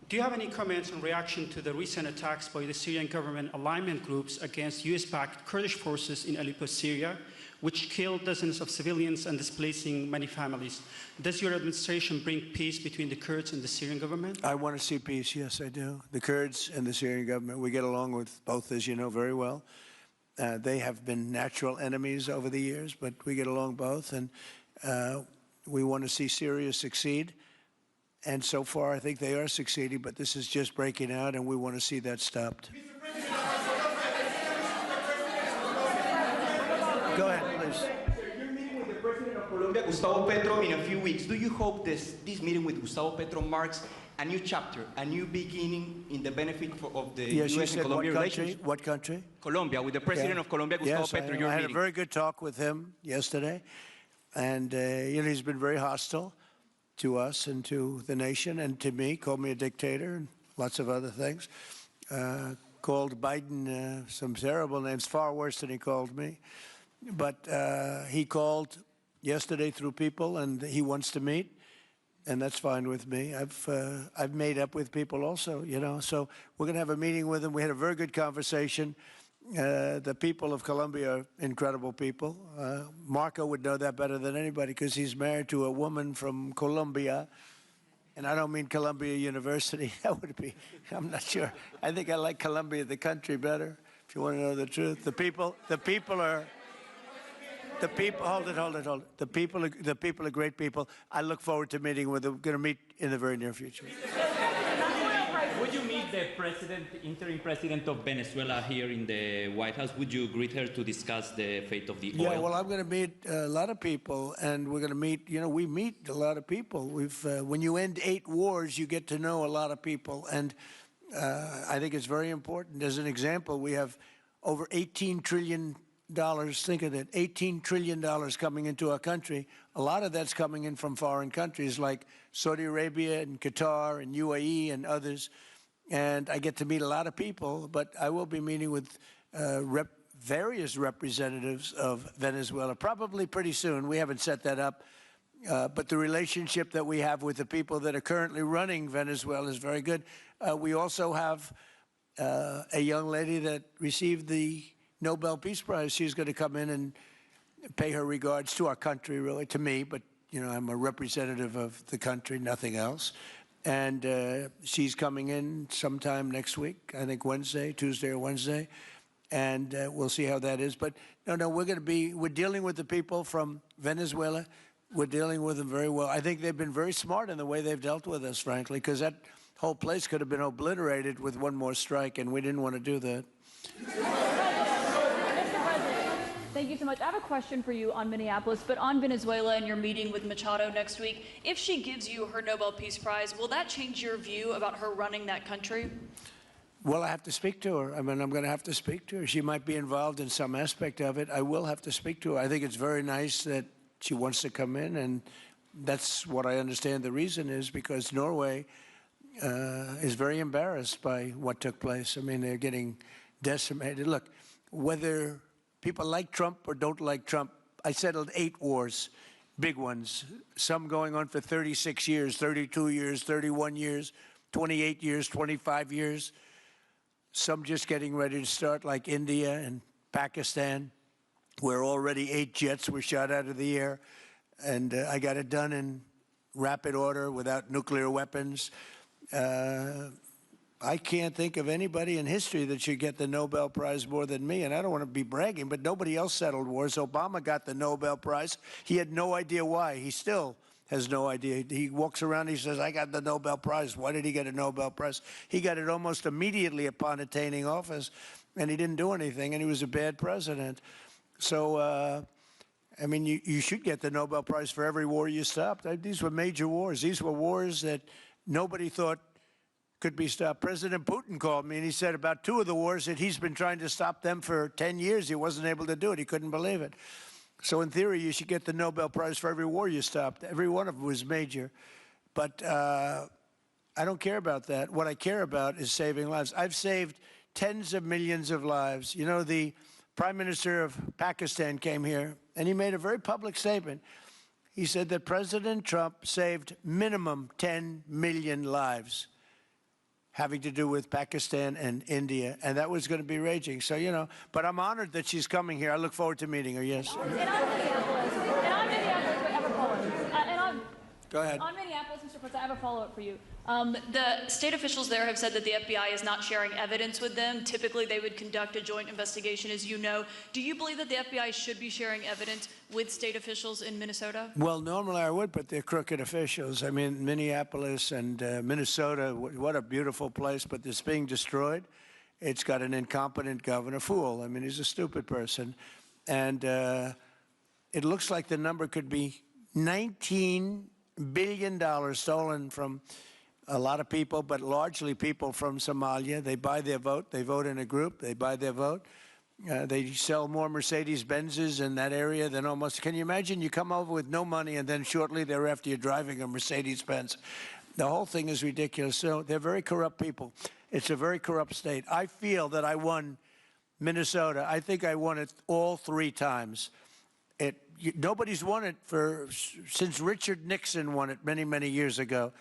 Do you have any comments in reaction to the recent attacks by the Syrian government alignment groups against U.S.-backed Kurdish forces in Aleppo, Syria, which killed dozens of civilians and displacing many families? Does your administration bring peace between the Kurds and the Syrian government? I want to see peace, yes, I do. The Kurds and the Syrian government, we get along with both, as you know, very well. They have been natural enemies over the years, but we get along both, and we want to see Syria succeed. And so far, I think they are succeeding, but this is just breaking out, and we want to see that stopped. Go ahead, please. You're meeting with the President of Colombia, Gustavo Petro, in a few weeks. Do you hope this meeting with Gustavo Petro marks a new chapter, a new beginning in the benefit of the U.S. and Colombia relations? What country? Colombia, with the President of Colombia, Gustavo Petro, I you're had meeting. a very good talk with him yesterday, and he's been very hostile to us and to the nation and to me, called me a dictator and lots of other things, called Biden some terrible names, far worse than he called me. But he called yesterday through people, and he wants to meet, and that's fine with me. I've made up with people also, so we're going to have a meeting with him. We had a very good conversation. The people of Colombia are incredible people. Marco would know that better than anybody because he's married to a woman from Colombia. And I don't mean Columbia University. That would be, I'm not sure. I think I like Colombia, the country, better, if you want to know the truth. The people are, hold it. The people are great people. I look forward to meeting with them. We're going to meet in the very near future. Would you meet the interim president of Venezuela here in the White House? Would you greet her to discuss the fate of the oil? Yeah, well, I'm going to meet a lot of people, and we're going to meet, we meet a lot of people. When you end 8 wars, you get to know a lot of people, and I think it's very important. As an example, we have over $18 trillion, think of that, $18 trillion coming into our country. A lot of that's coming in from foreign countries like Saudi Arabia and Qatar and UAE and others. And I get to meet a lot of people, but I will be meeting with various representatives of Venezuela, probably pretty soon. We haven't set that up. But the relationship that we have with the people that are currently running Venezuela is very good. We also have a young lady that received the Nobel Peace Prize. She's going to come in and pay her regards to our country, really, to me, but I'm a representative of the country, nothing else. And she's coming in sometime next week, I think Tuesday or Wednesday, and we'll see how that is. But no, we're dealing with the people from Venezuela. We're dealing with them very well. I think they've been very smart in the way they've dealt with us, frankly, because that whole place could have been obliterated with one more strike, and we didn't want to do that. Thank you so much. I have a question for you on Minneapolis, but on Venezuela and your meeting with Machado next week. If she gives you her Nobel Peace Prize, will that change your view about her running that country? Well, I have to speak to her. I mean, I'm going to have to speak to her. She might be involved in some aspect of it. I will have to speak to her. I think it's very nice that she wants to come in, and that's what I understand the reason is, because Norway is very embarrassed by what took place. I mean, they're getting decimated. Look, whether people like Trump or don't like Trump, I settled 8 wars, big ones, some going on for 36 years, 32 years, 31 years, 28 years, 25 years, some just getting ready to start, like India and Pakistan, where already 8 jets were shot out of the air, and I got it done in rapid order without nuclear weapons. I can't think of anybody in history that should get the Nobel Prize more than me, and I don't want to be bragging, but nobody else settled wars. Obama got the Nobel Prize. He had no idea why. He still has no idea. He walks around, he says, I got the Nobel Prize. Why did he get a Nobel Prize? He got it almost immediately upon attaining office, and he didn't do anything, and he was a bad president. So, I mean, you should get the Nobel Prize for every war you stopped. These were major wars. These were wars that nobody thought could be stopped. President Putin called me, and he said about 2 of the wars that he's been trying to stop them for 10 years. He wasn't able to do it. He couldn't believe it. So in theory, you should get the Nobel Prize for every war you stopped. Every one of them was major. But I don't care about that. What I care about is saving lives. I've saved tens of millions of lives. You know, the Prime Minister of Pakistan came here, and he made a very public statement. He said that President Trump saved minimum 10 million lives having to do with Pakistan and India, and that was going to be raging. So, you know, but I'm honored that she's coming here. I look forward to meeting her, yes. Go ahead. On Minneapolis, Mr. President, I have a follow-up for you. The state officials there have said that the FBI is not sharing evidence with them. Typically, they would conduct a joint investigation, as you know. Do you believe that the FBI should be sharing evidence with state officials in Minnesota? Well, normally I would, but they're crooked officials. I mean, Minneapolis and Minnesota, what a beautiful place, but it's being destroyed. It's got an incompetent governor, fool. I mean, he's a stupid person. And it looks like the number could be $19 billion stolen from a lot of people, but largely people from Somalia. They buy their vote. They vote in a group. They buy their vote. They sell more Mercedes-Benzes in that area than almost. Can you imagine you come over with no money and then shortly thereafter you're driving a Mercedes-Benz? The whole thing is ridiculous. So they're very corrupt people. It's a very corrupt state. I feel that I won Minnesota. I think I won it all 3 times. Nobody's won it since Richard Nixon won it many, many years ago.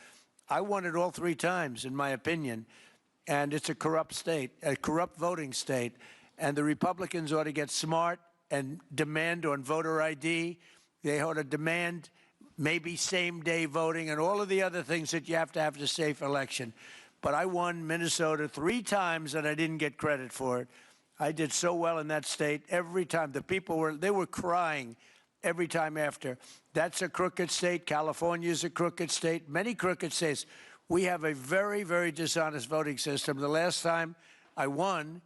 I won it all 3 times, in my opinion. And it's a corrupt state, a corrupt voting state. And the Republicans ought to get smart and demand on voter ID. They ought to demand maybe same-day voting and all of the other things that you have to have a safe election. But I won Minnesota 3 times, and I didn't get credit for it. I did so well in that state every time. The people were crying every time after. That's a crooked state. California is a crooked state. Many crooked states. We have a very, very dishonest voting system. The last time I won,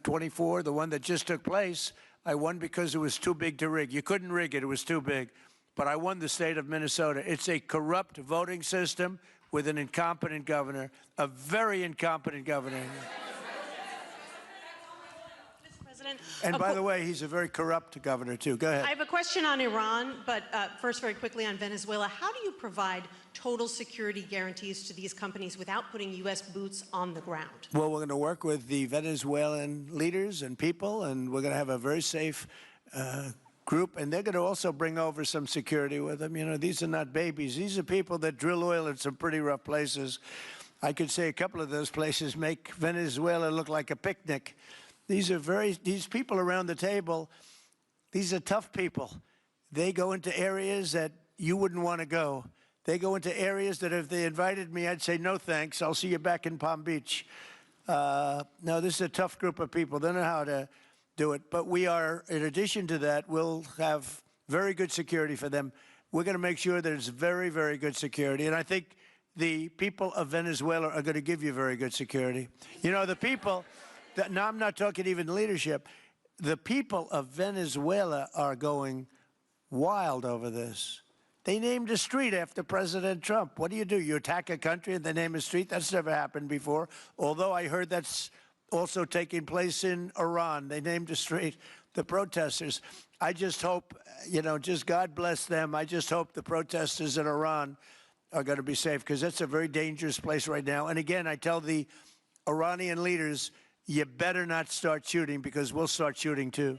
24, the one that just took place, I won because it was too big to rig. You couldn't rig it. It was too big. But I won the state of Minnesota. It's a corrupt voting system with an incompetent governor, a very incompetent governor. And by the way, he's a very corrupt governor, too. Go ahead. I have a question on Iran, but first, very quickly on Venezuela. How do you provide total security guarantees to these companies without putting U.S. boots on the ground? Well, we're going to work with the Venezuelan leaders and people, and we're going to have a very safe group. And they're going to also bring over some security with them. You know, these are not babies. These are people that drill oil in some pretty rough places. I could say a couple of those places make Venezuela look like a picnic. These people around the table, these are tough people. They go into areas that you wouldn't want to go. They go into areas that if they invited me, I'd say, no thanks, I'll see you back in Palm Beach. No, this is a tough group of people. They know how to do it. But we are, in addition to that, we'll have very good security for them. We're going to make sure there's very, very good security. And I think the people of Venezuela are going to give you very good security. You know, the people... Now, I'm not talking even leadership. The people of Venezuela are going wild over this. They named a street after President Trump. What do? You attack a country and they name a street? That's never happened before. Although I heard that's also taking place in Iran. They named a street. The protesters. I just hope, you know, just God bless them. I just hope the protesters in Iran are going to be safe, because that's a very dangerous place right now. And again, I tell the Iranian leaders, you better not start shooting, because we'll start shooting too.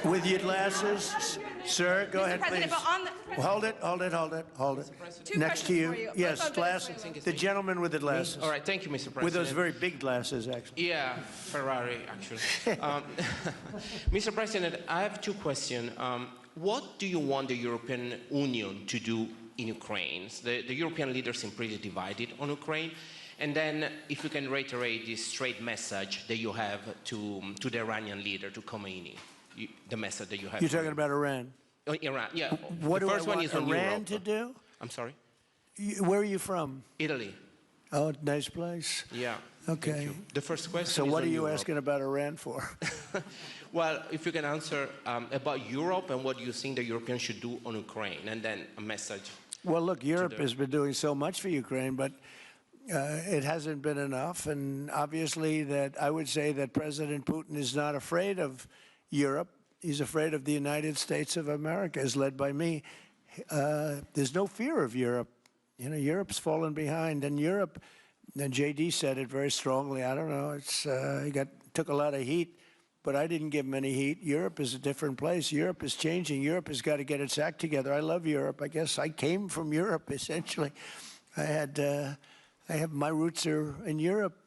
With your glasses, sir, go ahead, please. Hold it. Next to you. Yes, glasses. The gentleman with the glasses. All right, thank you, Mr. President. With those very big glasses, actually. Yeah, Ferrari, actually. Mr. President, I have 2 questions. What do you want the European Union to do in Ukraine? The European leaders seem pretty divided on Ukraine. And then if you can reiterate this straight message that you have to the Iranian leader, to Khomeini, the message that you have. You're talking about Iran? Iran, yeah. What the do first I want one is on Iran Europe. to do? I'm sorry? Where are you from? Italy. Oh, nice place. Yeah. Okay. The first question So is what on are you Europe. asking about Iran for? Well, if you can answer about Europe and what you think the Europeans should do on Ukraine, and then a message. Well, look, Europe has been doing so much for Ukraine, but it hasn't been enough. And obviously that I would say that President Putin is not afraid of Europe. He's afraid of the United States of America, as led by me. There's no fear of Europe. You know, Europe's fallen behind. And Europe, and J.D. said it very strongly, I don't know, he took a lot of heat, but I didn't give him any heat. Europe is a different place. Europe is changing. Europe has got to get its act together. I love Europe. I guess I came from Europe, essentially. My roots are in Europe,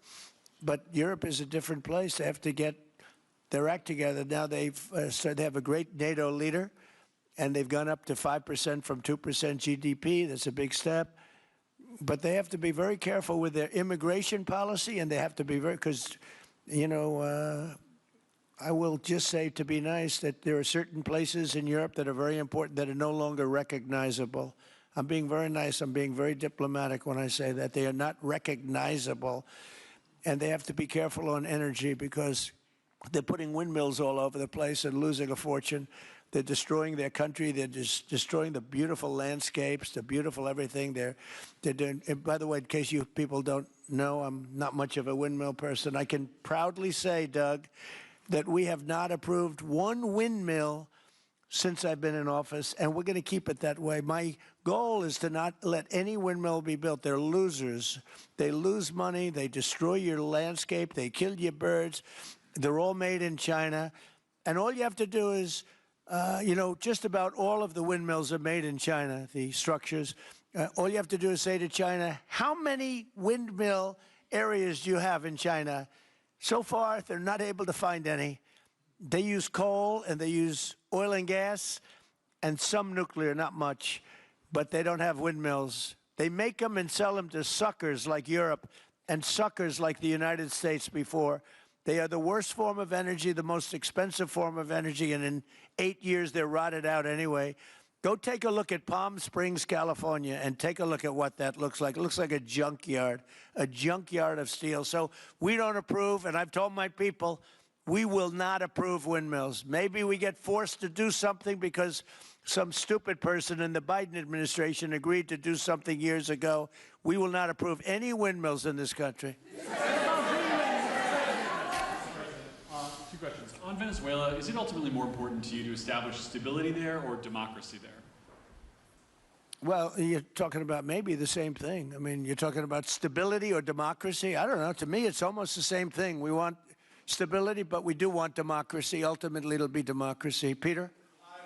but Europe is a different place. They have to get their act together. Now they have a great NATO leader, and they've gone up to 5% from 2% GDP. That's a big step. But they have to be very careful with their immigration policy, and they have to be very, because, you know, I will just say, to be nice, that there are certain places in Europe that are very important that are no longer recognizable. I'm being very nice. I'm being very diplomatic when I say that. They are not recognizable. And they have to be careful on energy because they're putting windmills all over the place and losing a fortune. They're destroying their country. They're destroying the beautiful landscapes, the beautiful everything. They're doing, and by the way, in case you people don't know, I'm not much of a windmill person. I can proudly say, Doug, that we have not approved one windmill since I've been in office, and we're going to keep it that way. My goal is to not let any windmill be built. They're losers. They lose money. They destroy your landscape. They kill your birds. They're all made in China. And all you have to do is, you know, just about all of the windmills are made in China, the structures. All you have to do is say to China, how many windmill areas do you have in China? So far, they're not able to find any. They use coal and they use oil and gas and some nuclear, not much, but they don't have windmills. They make them and sell them to suckers like Europe and suckers like the United States before. They are the worst form of energy, the most expensive form of energy, and in 8 years they're rotted out anyway. Go take a look at Palm Springs, California, and take a look at what that looks like. It looks like a junkyard of steel. So we don't approve, and I've told my people, we will not approve windmills. Maybe we get forced to do something because some stupid person in the Biden administration agreed to do something years ago. We will not approve any windmills in this country. Two questions. On Venezuela, is it ultimately more important to you to establish stability there or democracy there? Well, you're talking about maybe the same thing. I mean, you're talking about stability or democracy? I don't know. To me, it's almost the same thing. We want stability, but we do want democracy. Ultimately, it'll be democracy. Peter? I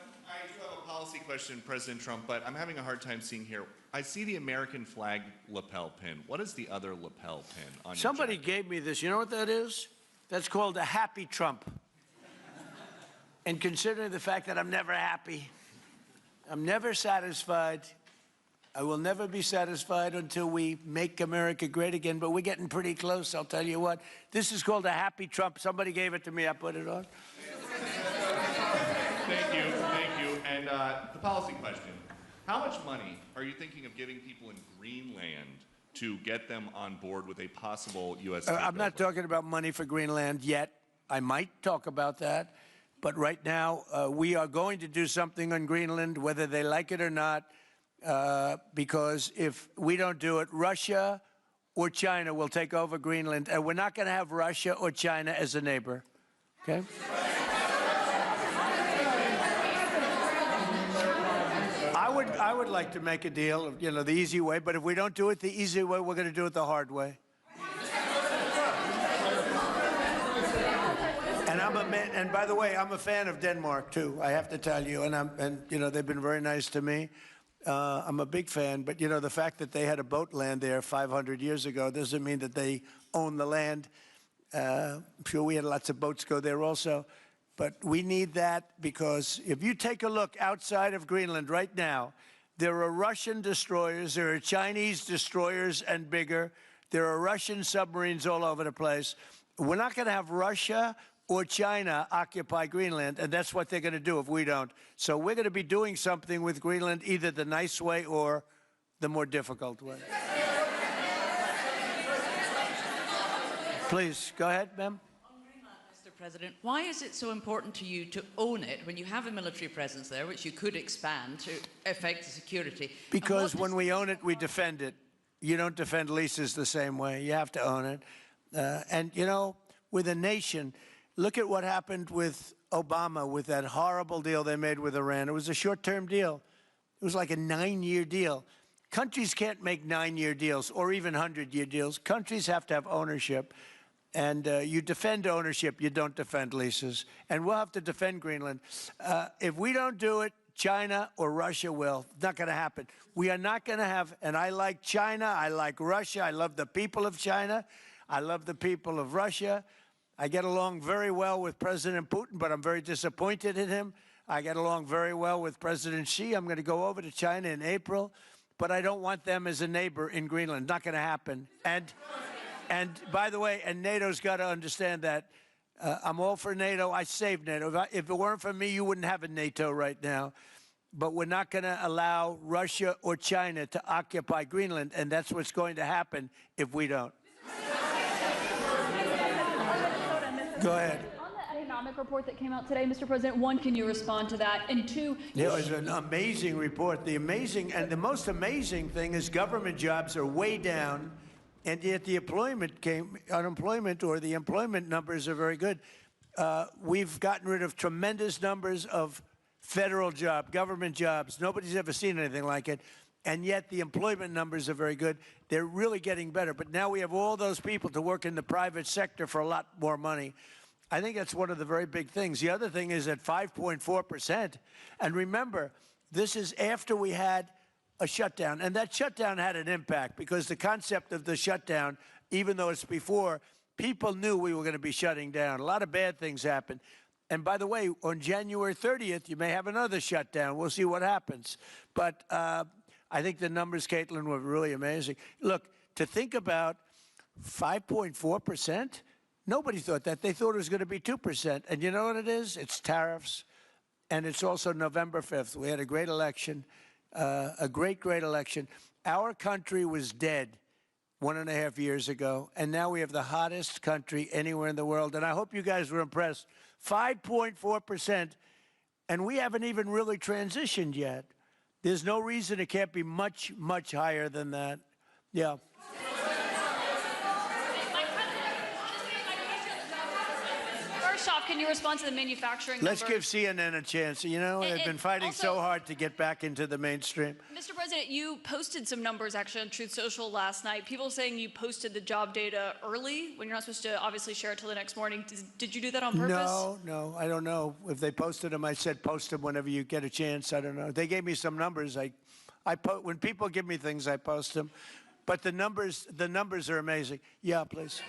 do have a policy question, President Trump, but I'm having a hard time seeing here. I see the American flag lapel pin. What is the other lapel pin on your Somebody gave me this. You know what that is? That's called a happy Trump. And considering the fact that I'm never happy, I'm never satisfied, I will never be satisfied until we make America great again, but we're getting pretty close, I'll tell you what. This is called a happy Trump. Somebody gave it to me, I put it on. Thank you, thank you. And the policy question. How much money are you thinking of giving people in Greenland to get them on board with a possible U.S. I'm not talking about money for Greenland yet. I might talk about that. But right now, we are going to do something on Greenland, whether they like it or not, because if we don't do it, Russia or China will take over Greenland, and we're not going to have Russia or China as a neighbor. Okay? I would like to make a deal, you know, the easy way, but if we don't do it the easy way, we're going to do it the hard way. And by the way, I'm a fan of Denmark too. I have to tell you, and you know, they've been very nice to me. I'm a big fan, but you know, the fact that they had a boat land there 500 years ago doesn't mean that they own the land. I'm sure we had lots of boats go there also, but we need that because if you take a look outside of Greenland right now, there are Russian destroyers, there are Chinese destroyers and bigger, there are Russian submarines all over the place. We're not going to have Russia or China occupy Greenland, and that's what they're going to do if we don't. So we're going to be doing something with Greenland, either the nice way or the more difficult way. Please, go ahead, ma'am. Mr. President, why is it so important to you to own it when you have a military presence there, which you could expand to affect security? Because when we own it, we defend it. You don't defend leases the same way. You have to own it. And, you know, with a nation, look at what happened with Obama, with that horrible deal they made with Iran. It was a short-term deal. It was like a 9-year deal. Countries can't make 9-year deals or even 100-year deals. Countries have to have ownership. And you defend ownership, you don't defend leases. And we'll have to defend Greenland. If we don't do it, China or Russia will. It's not going to happen. We are not going to have, and I like China, I like Russia, I love the people of China, I love the people of Russia. I get along very well with President Putin, but I'm very disappointed in him. I get along very well with President Xi. I'm going to go over to China in April, but I don't want them as a neighbor in Greenland. Not going to happen. And by the way, and NATO's got to understand that. I'm all for NATO. I saved NATO. If it weren't for me, you wouldn't have a NATO right now. But we're not going to allow Russia or China to occupy Greenland, and that's what's going to happen if we don't. Go ahead. On the economic report that came out today, Mr. President, one, can you respond to that? And two, It was an amazing report. The most amazing thing is government jobs are way down, and yet the unemployment or the employment numbers are very good. We've gotten rid of tremendous numbers of federal government jobs. Nobody's ever seen anything like it. And yet the employment numbers are very good. They're really getting better. But now we have all those people to work in the private sector for a lot more money. I think that's one of the very big things. The other thing is at 5.4%. And remember, this is after we had a shutdown. And that shutdown had an impact because the concept of the shutdown, even though it's before, people knew we were going to be shutting down. A lot of bad things happened. And by the way, on January 30th, you may have another shutdown. We'll see what happens. But I think the numbers, Caitlin, were really amazing. Look, to think about 5.4%, nobody thought that. They thought it was going to be 2%. And you know what it is? It's tariffs. And it's also November 5th. We had a great election, a great election. Our country was dead 1.5 years ago. And now we have the hottest country anywhere in the world. And I hope you guys were impressed. 5.4%, and we haven't even really transitioned yet. There's no reason it can't be much, much higher than that. Yeah. first off, can you respond to the manufacturing Let's number? give CNN a chance. You know, they've been fighting also, so hard to get back into the mainstream. Mr. President, you posted some numbers actually on Truth Social last night. People saying you posted the job data early when you're not supposed to obviously share it till the next morning. Did you do that on purpose? No, I don't know. If they posted them, I said post them whenever you get a chance. I don't know. They gave me some numbers. When people give me things, I post them. But the numbers are amazing. Yeah, please.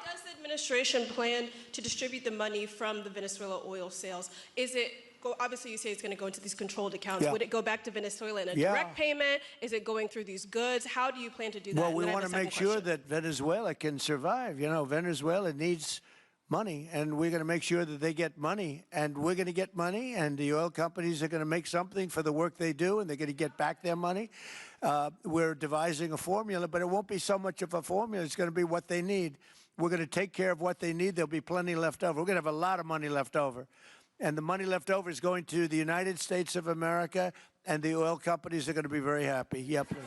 How does the administration plan to distribute the money from the Venezuela oil sales? Is it, obviously you say it's going to go into these controlled accounts. Yeah. Would it go back to Venezuela in a Yeah. direct payment? Is it going through these goods? How do you plan to do that? Well, And we then I want have to a make second sure question. that Venezuela can survive. You know, Venezuela needs money, and we're going to make sure that they get money. And we're going to get money, and the oil companies are going to make something for the work they do, and they're going to get back their money. We're devising a formula, but it won't be so much of a formula. It's going to be what they need. We're going to take care of what they need. There'll be plenty left over. We're going to have a lot of money left over. And the money left over is going to the United States of America, and the oil companies are going to be very happy. Yeah, please.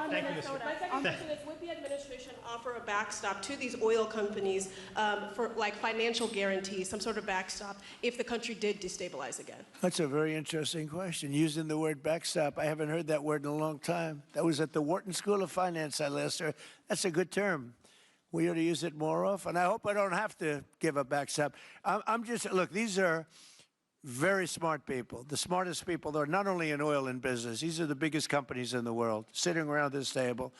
Thank you, Mr. My second question is, would the administration offer a backstop to these oil companies for like financial guarantees, some sort of backstop, if the country did destabilize again? That's a very interesting question. Using the word backstop, I haven't heard that word in a long time. That was at the Wharton School of Finance I last heard. That's a good term. We ought to use it more often. I hope I don't have to give a backstop. Look, these are very smart people, the smartest people there are, not only in oil and business. These are the biggest companies in the world sitting around this table.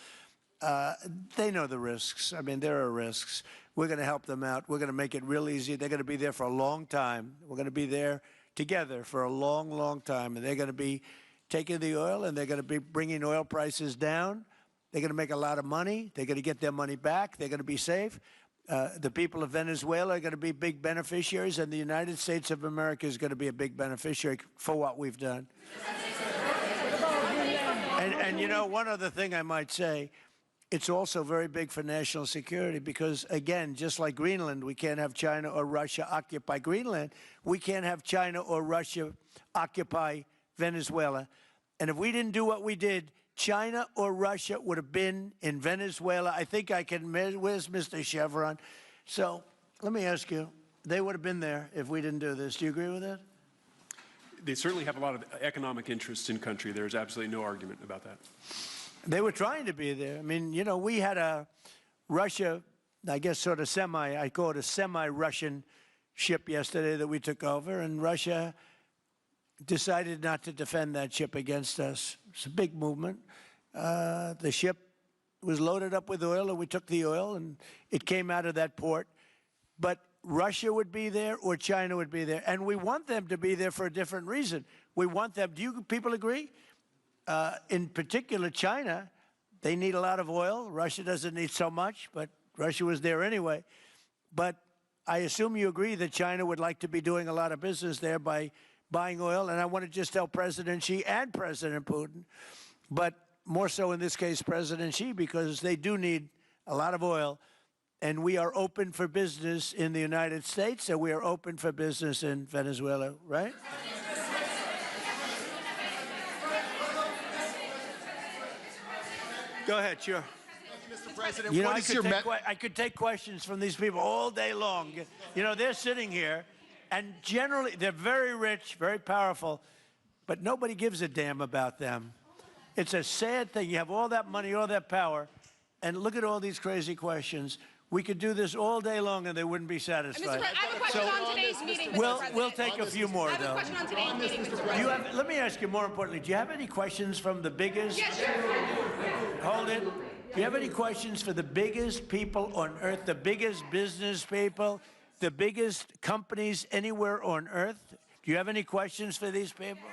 They know the risks. I mean, there are risks. We're going to help them out. We're going to make it real easy. They're going to be there for a long time. We're going to be there together for a long, long time. And they're going to be taking the oil, and they're going to be bringing oil prices down. They're going to make a lot of money. They're going to get their money back. They're going to be safe. The people of Venezuela are going to be big beneficiaries, and the United States of America is going to be a big beneficiary for what we've done. And you know, one other thing I might say, it's also very big for national security because, again, just like Greenland, we can't have China or Russia occupy Greenland. We can't have China or Russia occupy Venezuela. And if we didn't do what we did, China or Russia would have been in Venezuela. I think I can, where's Mr. Chevron? So let me ask you, they would have been there if we didn't do this. Do you agree with that? They certainly have a lot of economic interests in country. There's absolutely no argument about that. They were trying to be there. I mean, you know, we had a Russia, I guess sort of I call it a semi-Russian ship yesterday that we took over, and Russia decided not to defend that ship against us. It's a big movement. The ship was loaded up with oil, and we took the oil, and it came out of that port. But Russia would be there or China would be there. And we want them to be there for a different reason. We want them, do you people agree? In particular, China, they need a lot of oil. Russia doesn't need so much, but Russia was there anyway. But I assume you agree that China would like to be doing a lot of business there by buying oil. And I want to just tell President Xi and President Putin, but more so in this case, President Xi, because they do need a lot of oil. And we are open for business in the United States, and we are open for business in Venezuela, right? Go ahead, sure. Mr. President, You know, what is your I could take questions from these people all day long. You know, they're sitting here, and generally, they're very rich, very powerful, but nobody gives a damn about them. It's a sad thing. You have all that money, all that power, and look at all these crazy questions. We could do this all day long, and they wouldn't be satisfied. I have a question on today's meeting, Mr. President. We'll take a few more, though. I have a question on today's meeting, Mr. President. Let me ask you more importantly, do you have any questions from the biggest? Yes, sure. Hold it. Do you have any questions for the biggest people on earth, the biggest business people, the biggest companies anywhere on earth? Do you have any questions for these people?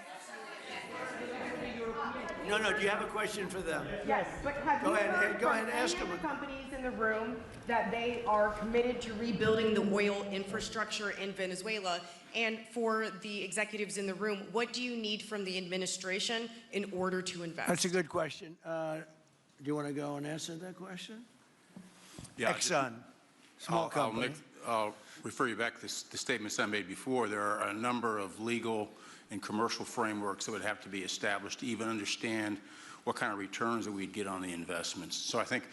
No, do you have a question for them? Yes, but have Go you ahead, heard go from ahead, ask any of them. the companies in the room that they are committed to rebuilding the oil infrastructure in Venezuela? And for the executives in the room, what do you need from the administration in order to invest? That's a good question. Do you want to go and answer that question? Yeah, Exxon, small company. I'll refer you back to the statements I made before. There are a number of legal and commercial frameworks that would have to be established to even understand what kind of returns that we'd get on the investments. So I think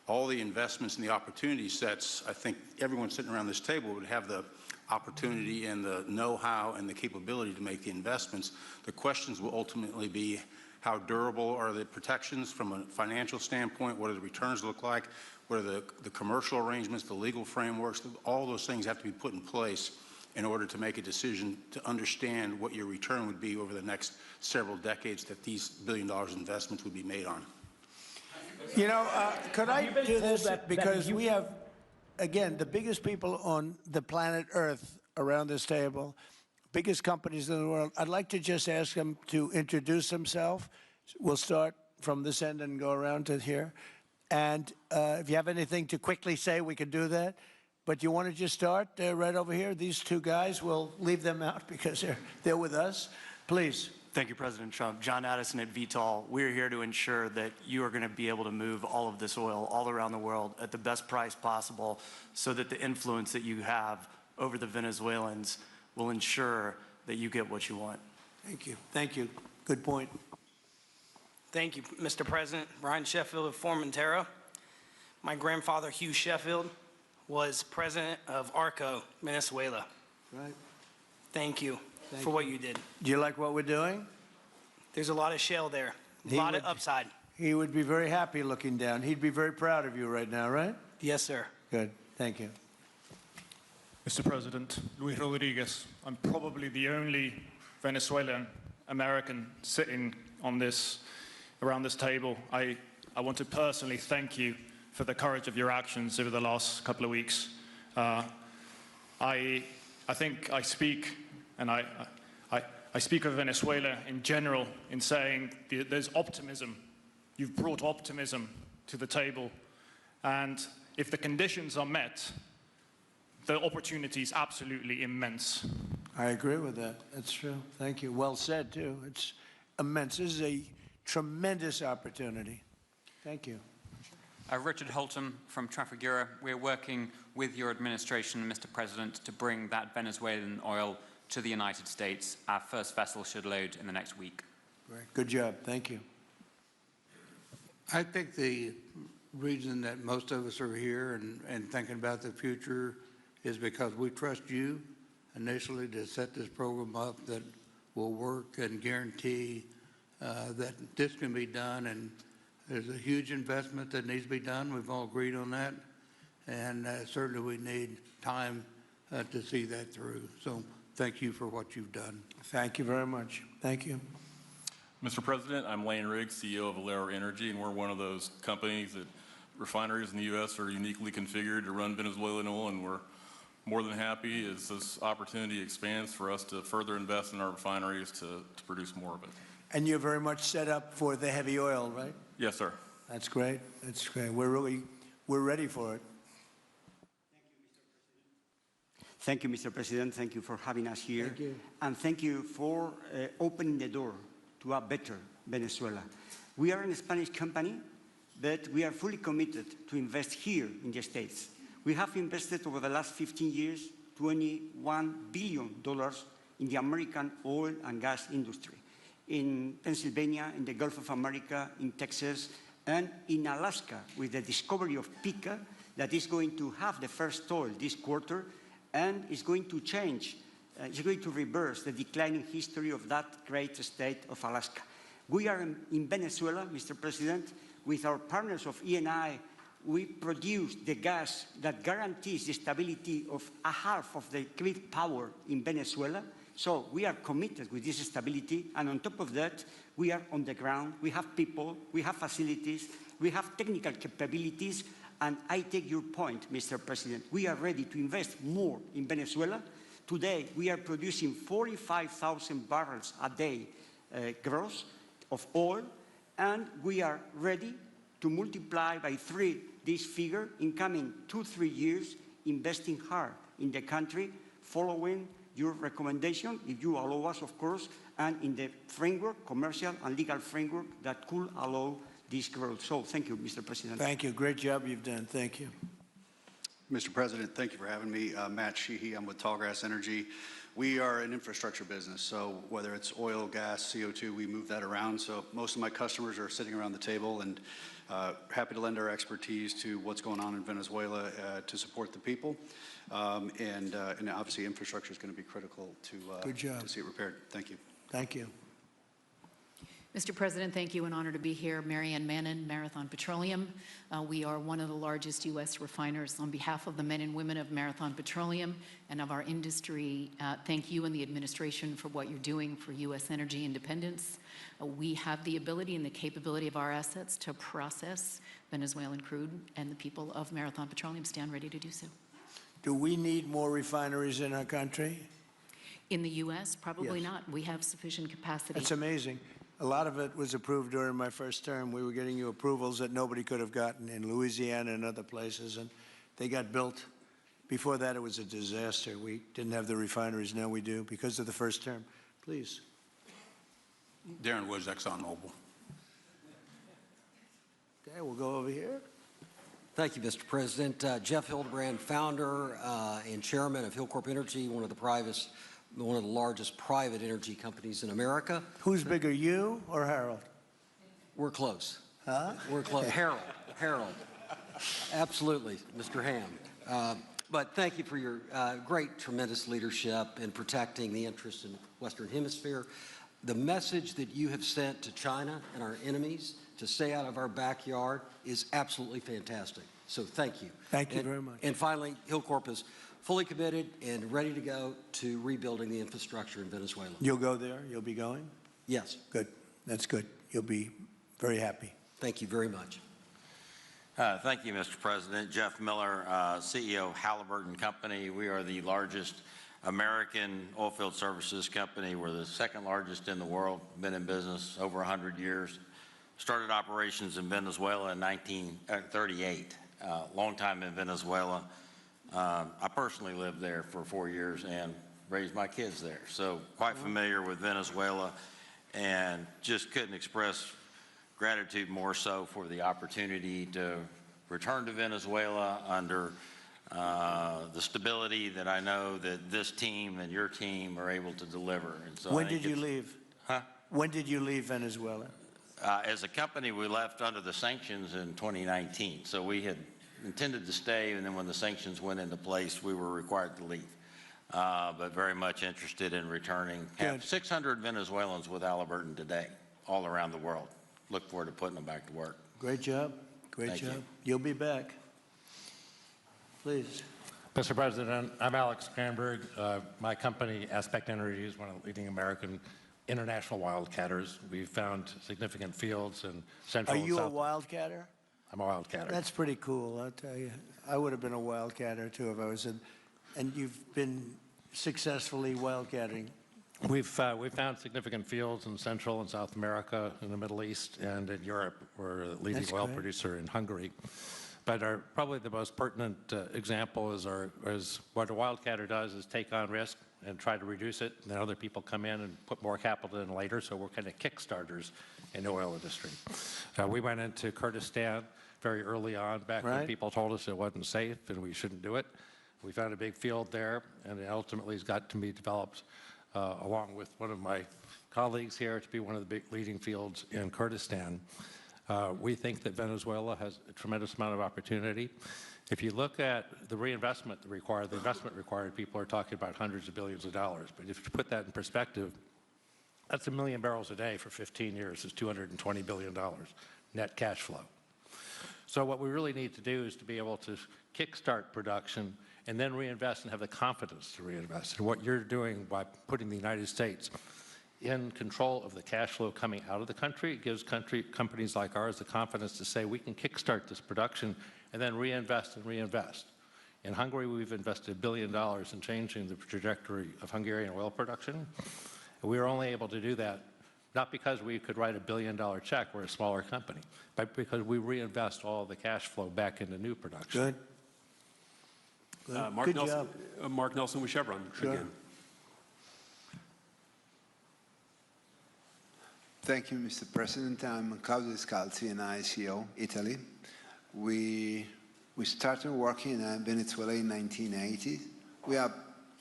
all the investments and the opportunity sets, I think everyone sitting around this table would have the opportunity and the know-how and the capability to make the investments. The questions will ultimately be how durable are the protections from a financial standpoint, what do the returns look like, what are the commercial arrangements, the legal frameworks, all those things have to be put in place in order to make a decision to understand what your return would be over the next several decades that these $1 billion investments would be made on. You know, could I do this? Because we have, again, the biggest people on the planet Earth around this table, biggest companies in the world. I'd like to just ask them to introduce themselves. We'll start from this end and go around to here. And if you have anything to quickly say, we can do that. But you want to just start right over here? These two guys, we'll leave them out because they're with us. Please. Thank you, President Trump. John Addison at VTOL. We're here to ensure that you are going to be able to move all of this oil all around the world at the best price possible so that the influence that you have over the Venezuelans will ensure that you get what you want. Thank you. Thank you. Good point. Thank you, Mr. President. Brian Sheffield of Formentera. My grandfather, Hugh Sheffield, was president of ARCO, Venezuela. Right. Thank you for what you did. Do you like what we're doing? There's a lot of shale there, a lot of upside. He would be very happy looking down. He'd be very proud of you right now, right? Yes, sir. Good. Thank you. Mr. President, Luis Rodriguez. I'm probably the only Venezuelan American sitting on around this table. I want to personally thank you for the courage of your actions over the last couple of weeks. I think I speak, and I speak of Venezuela in general in saying there's optimism. You've brought optimism to the table, and if the conditions are met, the opportunity is absolutely immense. I agree with that. That's true. Thank you. Well said, too. It's immense. This is a tremendous opportunity. Thank you. Richard Holton from Trafigura. We're working with your administration, Mr. President, to bring that Venezuelan oil to the United States. Our first vessel should load in the next week. Great. Good job. Thank you. I think the reason that most of us are here and thinking about the future is because we trust you initially to set this program up that will work and guarantee that this can be done. And there's a huge investment that needs to be done. We've all agreed on that. And certainly we need time to see that through. So thank you for what you've done. Thank you very much. Thank you. Mr. President, I'm Lane Riggs, CEO of Valero Energy, and we're one of those companies that refineries in the U.S. are uniquely configured to run Venezuelan oil, and we're more than happy as this opportunity expands for us to further invest in our refineries to produce more of it. And you're very much set up for the heavy oil, right? Yes, sir. That's great. That's great. We're ready for it. Thank you, Mr. President. Thank you for having us here. Thank you. And thank you for opening the door to a better Venezuela. We are a Spanish company, but we are fully committed to invest here in the States. We have invested over the last 15 years $21 billion in the American oil and gas industry, in Pennsylvania, in the Gulf of America, in Texas, and in Alaska with the discovery of Pica that is going to have the first oil this quarter and is going to change, is going to reverse the declining history of that great state of Alaska. We are in Venezuela, Mr. President, with our partners of Eni. We produce the gas that guarantees the stability of a half of the grid power in Venezuela. So we are committed with this stability, and on top of that, we are on the ground. We have people, we have facilities, we have technical capabilities, and I take your point, Mr. President. We are ready to invest more in Venezuela. Today, we are producing 45,000 barrels a day gross of oil, and we are ready to multiply by 3 this figure in coming 2-3 years, investing hard in the country, following your recommendation, if you allow us, of course, and in the framework, commercial and legal framework that could allow this growth. So thank you, Mr. President. Thank you. Great job you've done. Thank you. Mr. President, thank you for having me. Matt Sheehy, I'm with Tallgrass Energy. We are an infrastructure business, so whether it's oil, gas, CO2, we move that around. So most of my customers are sitting around the table and happy to lend our expertise to what's going on in Venezuela to support the people. And obviously infrastructure is going to be critical to see it repaired. Thank you. Thank you. Mr. President, thank you. An honor to be here. Marianne Mannon, Marathon Petroleum. We are one of the largest U.S. refiners. On behalf of the men and women of Marathon Petroleum and of our industry, thank you and the administration for what you're doing for U.S. energy independence. We have the ability and the capability of our assets to process Venezuelan crude, and the people of Marathon Petroleum stand ready to do so. Do we need more refineries in our country? In the U.S., probably Yes. not. We have sufficient capacity. That's amazing. A lot of it was approved during my first term. We were getting you approvals that nobody could have gotten in Louisiana and other places, and they got built. Before that, it was a disaster. We didn't have the refineries. Now we do because of the first term. Please. Darren Woods, ExxonMobil. Okay, we'll go over here. Thank you, Mr. President. Jeff Hildebrand, founder and chairman of Hillcorp Energy, one of the largest private energy companies in America. Who's bigger, you or Harold? We're close. Huh? We're close. Harold. Absolutely, Mr. Ham. But thank you for your great, tremendous leadership in protecting the interests in the Western Hemisphere. The message that you have sent to China and our enemies to stay out of our backyard is absolutely fantastic. So thank you. Thank you very much. And finally, Hillcorp is fully committed and ready to go to rebuilding the infrastructure in Venezuela. You'll go there? You'll be going? Yes. Good. That's good. You'll be very happy. Thank you very much. Thank you, Mr. President. Jeff Miller, CEO of Halliburton Company. We are the largest American oilfield services company. We're the second largest in the world. Been in business over 100 years. Started operations in Venezuela in 1938. Long time in Venezuela. I personally lived there for 4 years and raised my kids there. So quite familiar with Venezuela, and just couldn't express gratitude more so for the opportunity to return to Venezuela under the stability that I know that this team and your team are able to deliver. And so When did you leave? Huh? When did you leave Venezuela? As a company, we left under the sanctions in 2019. So we had intended to stay, and then when the sanctions went into place, we were required to leave. But very much interested in returning. Have 600 Venezuelans with Halliburton today, all around the world. Look forward to putting them back to work. Great job. Great Thank job. you. You'll be back. Please. Mr. President, I'm Alex Granberg. My company, Aspect Energy, is one of the leading American international wildcatters. We've found significant fields in Central Are and you a South. wildcatter? I'm a wildcatter. That's pretty cool, I'll tell you. I would have been a wildcatter, too, if I was And you've been successfully wildcatting. We've found significant fields in Central and South America, in the Middle East, and in Europe. We're a leading That's oil great. producer in Hungary. But probably the most pertinent example is what a wildcatter does is take on risk and try to reduce it. And then other people come in and put more capital in later, so we're kind of kickstarters in the oil industry. We went into Kurdistan very early on, back when people told us it wasn't safe and we shouldn't do it. We found a big field there, and it ultimately has got to be developed along with one of my colleagues here to be one of the big leading fields in Kurdistan. We think that Venezuela has a tremendous amount of opportunity. If you look at the reinvestment required, the investment required, people are talking about hundreds of billions of dollars. But if you put that in perspective, that's 1 million barrels a day for 15 years is $220 billion net cash flow. So what we really need to do is to be able to kickstart production and then reinvest and have the confidence to reinvest. And what you're doing by putting the United States in control of the cash flow coming out of the country, it gives companies like ours the confidence to say we can kickstart this production and then reinvest and reinvest. In Hungary, we've invested $1 billion in changing the trajectory of Hungarian oil production. We were only able to do that not because we could write $1 billion check, we're a smaller company, but because we reinvest all the cash flow back into new production. Good. Mark Nelson, Mark Nelson with Chevron again. Thank you, Mr. President. I'm Claudio Descalzi, and ICO, Italy. We started working in Venezuela in 1980. We have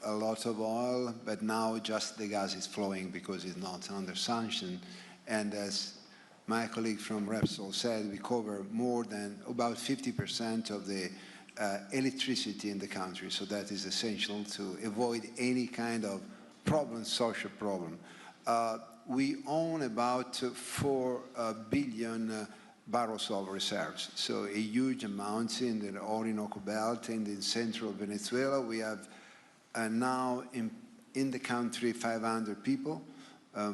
a lot of oil, but now just the gas is flowing because it's not under sanction. And as my colleague from Repsol said, we cover more than about 50% of the electricity in the country. So that is essential to avoid any kind of problem, social problem. We own about 4 billion barrels of reserves, so a huge amount in the Orinoco Belt and in central Venezuela. We have now in the country 500 people,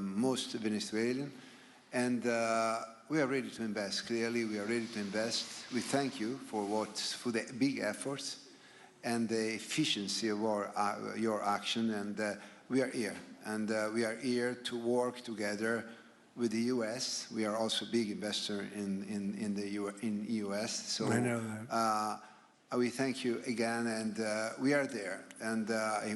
most Venezuelan, and we are ready to invest. Clearly, we are ready to invest. We thank you for the big efforts and the efficiency of your action, and we are here. And we are here to work together with the U.S. We are also a big investor in the U.S. So I know that. We thank you again, and we are there. And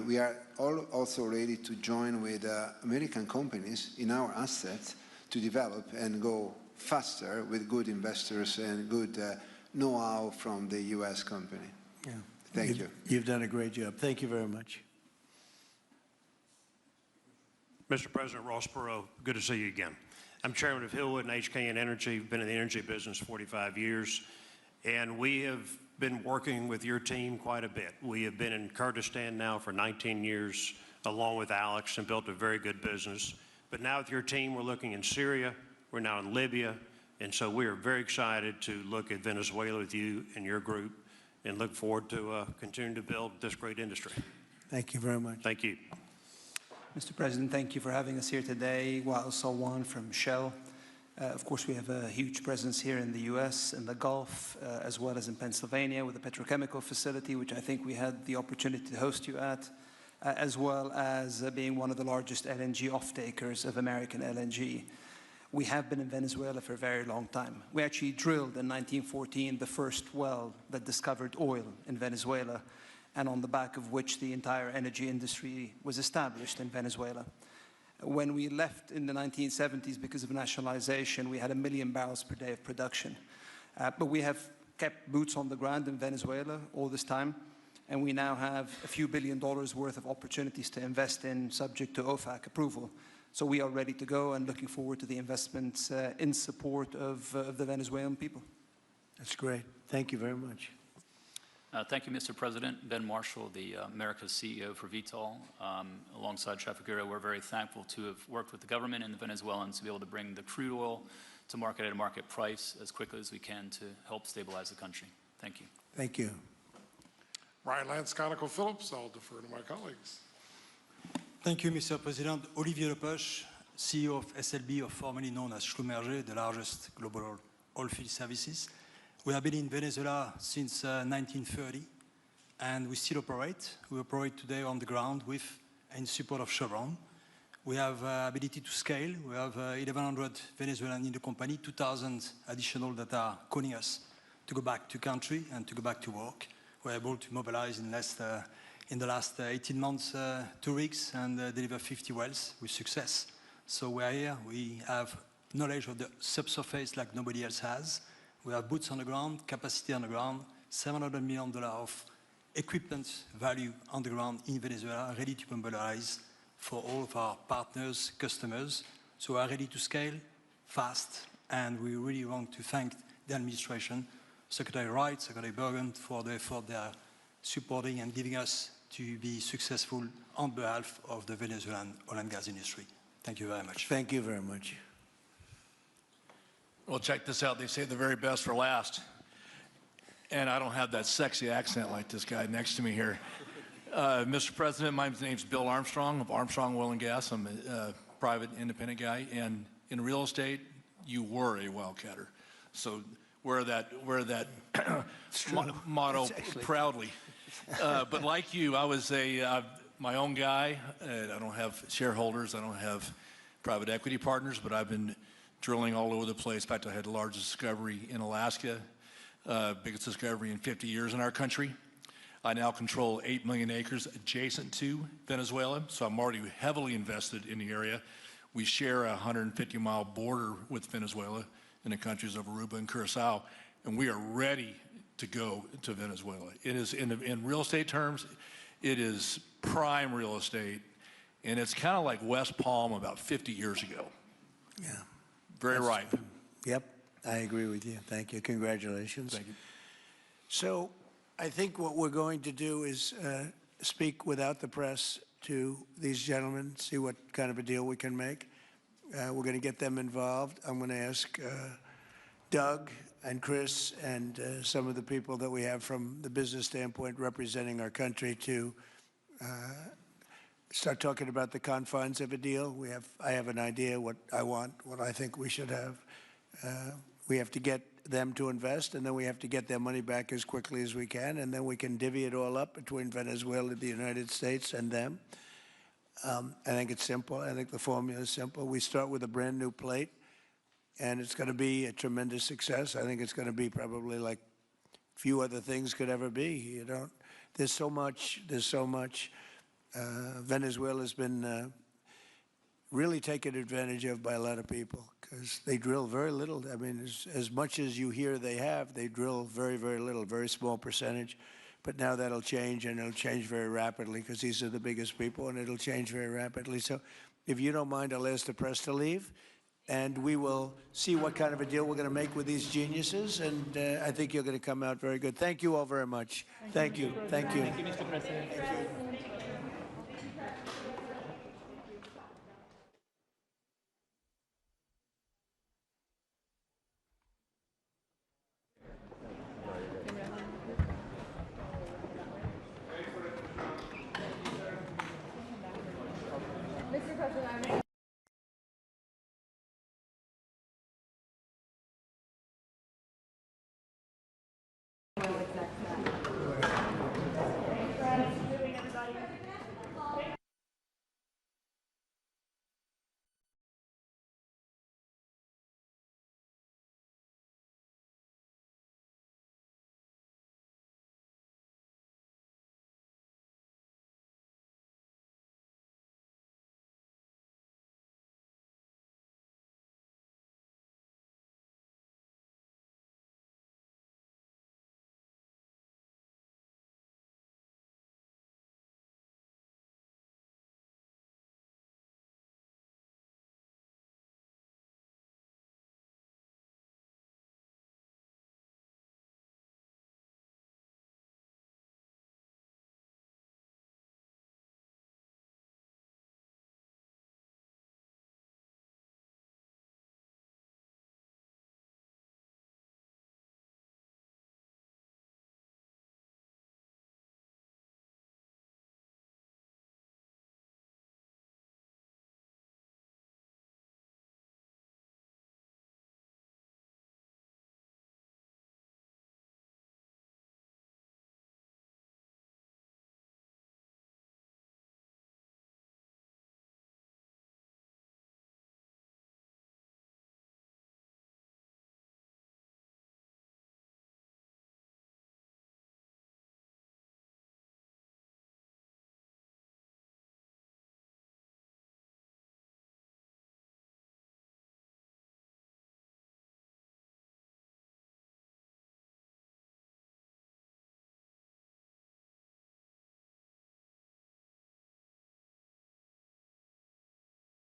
we are also ready to join with American companies in our assets to develop and go faster with good investors and good know-how from the U.S. company. Yeah. Thank you. You've done a great job. Thank you very much. Mr. President, Ross Perot, good to see you again. I'm chairman of Hillwood and HKN Energy, been in the energy business 45 years, and we have been working with your team quite a bit. We have been in Kurdistan now for 19 years, along with Alex, and built a very good business. But now with your team, we're looking in Syria, we're now in Libya, and so we are very excited to look at Venezuela with you and your group, and look forward to continuing to build this great industry. Thank you very much. Thank you. Mr. President, thank you for having us here today. Wael Salwan from Shell. Of course, we have a huge presence here in the U.S., in the Gulf, as well as in Pennsylvania with a petrochemical facility, which I think we had the opportunity to host you at, as well as being one of the largest LNG off-takers of American LNG. We have been in Venezuela for a very long time. We actually drilled in 1914 the first well that discovered oil in Venezuela, and on the back of which the entire energy industry was established in Venezuela. When we left in the 1970s because of nationalization, we had 1 million barrels per day of production. But we have kept boots on the ground in Venezuela all this time, and we now have a few $1 billion worth of opportunities to invest in, subject to OFAC approval. So we are ready to go and looking forward to the investments in support of the Venezuelan people. That's great. Thank you very much. Thank you, Mr. President. Ben Marshall, the America's CEO for Vitol. Alongside Trafigura, we're very thankful to have worked with the government and the Venezuelans to be able to bring the crude oil to market at a market price as quickly as we can to help stabilize the country. Thank you. Thank you. Ryan Lance, ConocoPhillips. I'll defer to my colleagues. Thank you, Mr. President. Olivier Lepoche, CEO of SLB, or formerly known as Schlumberger, the largest global oilfield services. We have been in Venezuela since 1930, and we still operate. We operate today on the ground with, in support of Chevron. We have ability to scale. We have 1,100 Venezuelans in the company, 2,000 additional that are calling us to go back to country and to go back to work. We're able to mobilize in the last 18 months 2 rigs and deliver 50 wells with success. So we're here. We have knowledge of the subsurface like nobody else has. We have boots on the ground, capacity on the ground, $700 million of equipment value on the ground in Venezuela, ready to mobilize for all of our partners, customers. So we are ready to scale fast, and we really want to thank the administration, Secretary Wright, Secretary Bergen, for the effort they are supporting and giving us to be successful on behalf of the Venezuelan oil and gas industry. Thank you very much. Thank you very much. Well, check this out. They say the very best for last. And I don't have that sexy accent like this guy next to me here. Mr. President, my name's Bill Armstrong of Armstrong Oil and Gas. I'm a private independent guy. And in real estate, you were a wildcatter. So wear that motto proudly. But like you, I was my own guy. I don't have shareholders. I don't have private equity partners, but I've been drilling all over the place. In fact, I had the largest discovery in Alaska, biggest discovery in 50 years in our country. I now control 8 million acres adjacent to Venezuela, so I'm already heavily invested in the area. We share a 150-mile border with Venezuela in the countries of Aruba and Curacao, and we are ready to go to Venezuela. It is, in real estate terms, it is prime real estate, and it's kind of like West Palm about 50 years ago. Yeah. Very ripe. Yep, I agree with you. Thank you. Congratulations. Thank you. So I think what we're going to do is speak without the press to these gentlemen, see what kind of a deal we can make. We're going to get them involved. I'm going to ask Doug and Chris and some of the people that we have from the business standpoint representing our country to start talking about the confines of a deal. I have an idea what I want, what I think we should have. We have to get them to invest, and then we have to get their money back as quickly as we can, and then we can divvy it all up between Venezuela, the United States, and them. I think it's simple. I think the formula is simple. We start with a brand new plate, and it's going to be a tremendous success. I think it's going to be probably like few other things could ever be. There's so much. Venezuela's been really taken advantage of by a lot of people because they drill very little. I mean, as much as you hear they drill very, very little, very small percentage. But now that'll change, and it'll change very rapidly because these are the biggest people, and it'll change very rapidly. So if you don't mind, I'll ask the press to leave, and we will see what kind of a deal we're going to make with these geniuses, and I think you're going to come out very good. Thank you all very much. Thank you. Thank you. Thank you, Mr. President. Mr. President,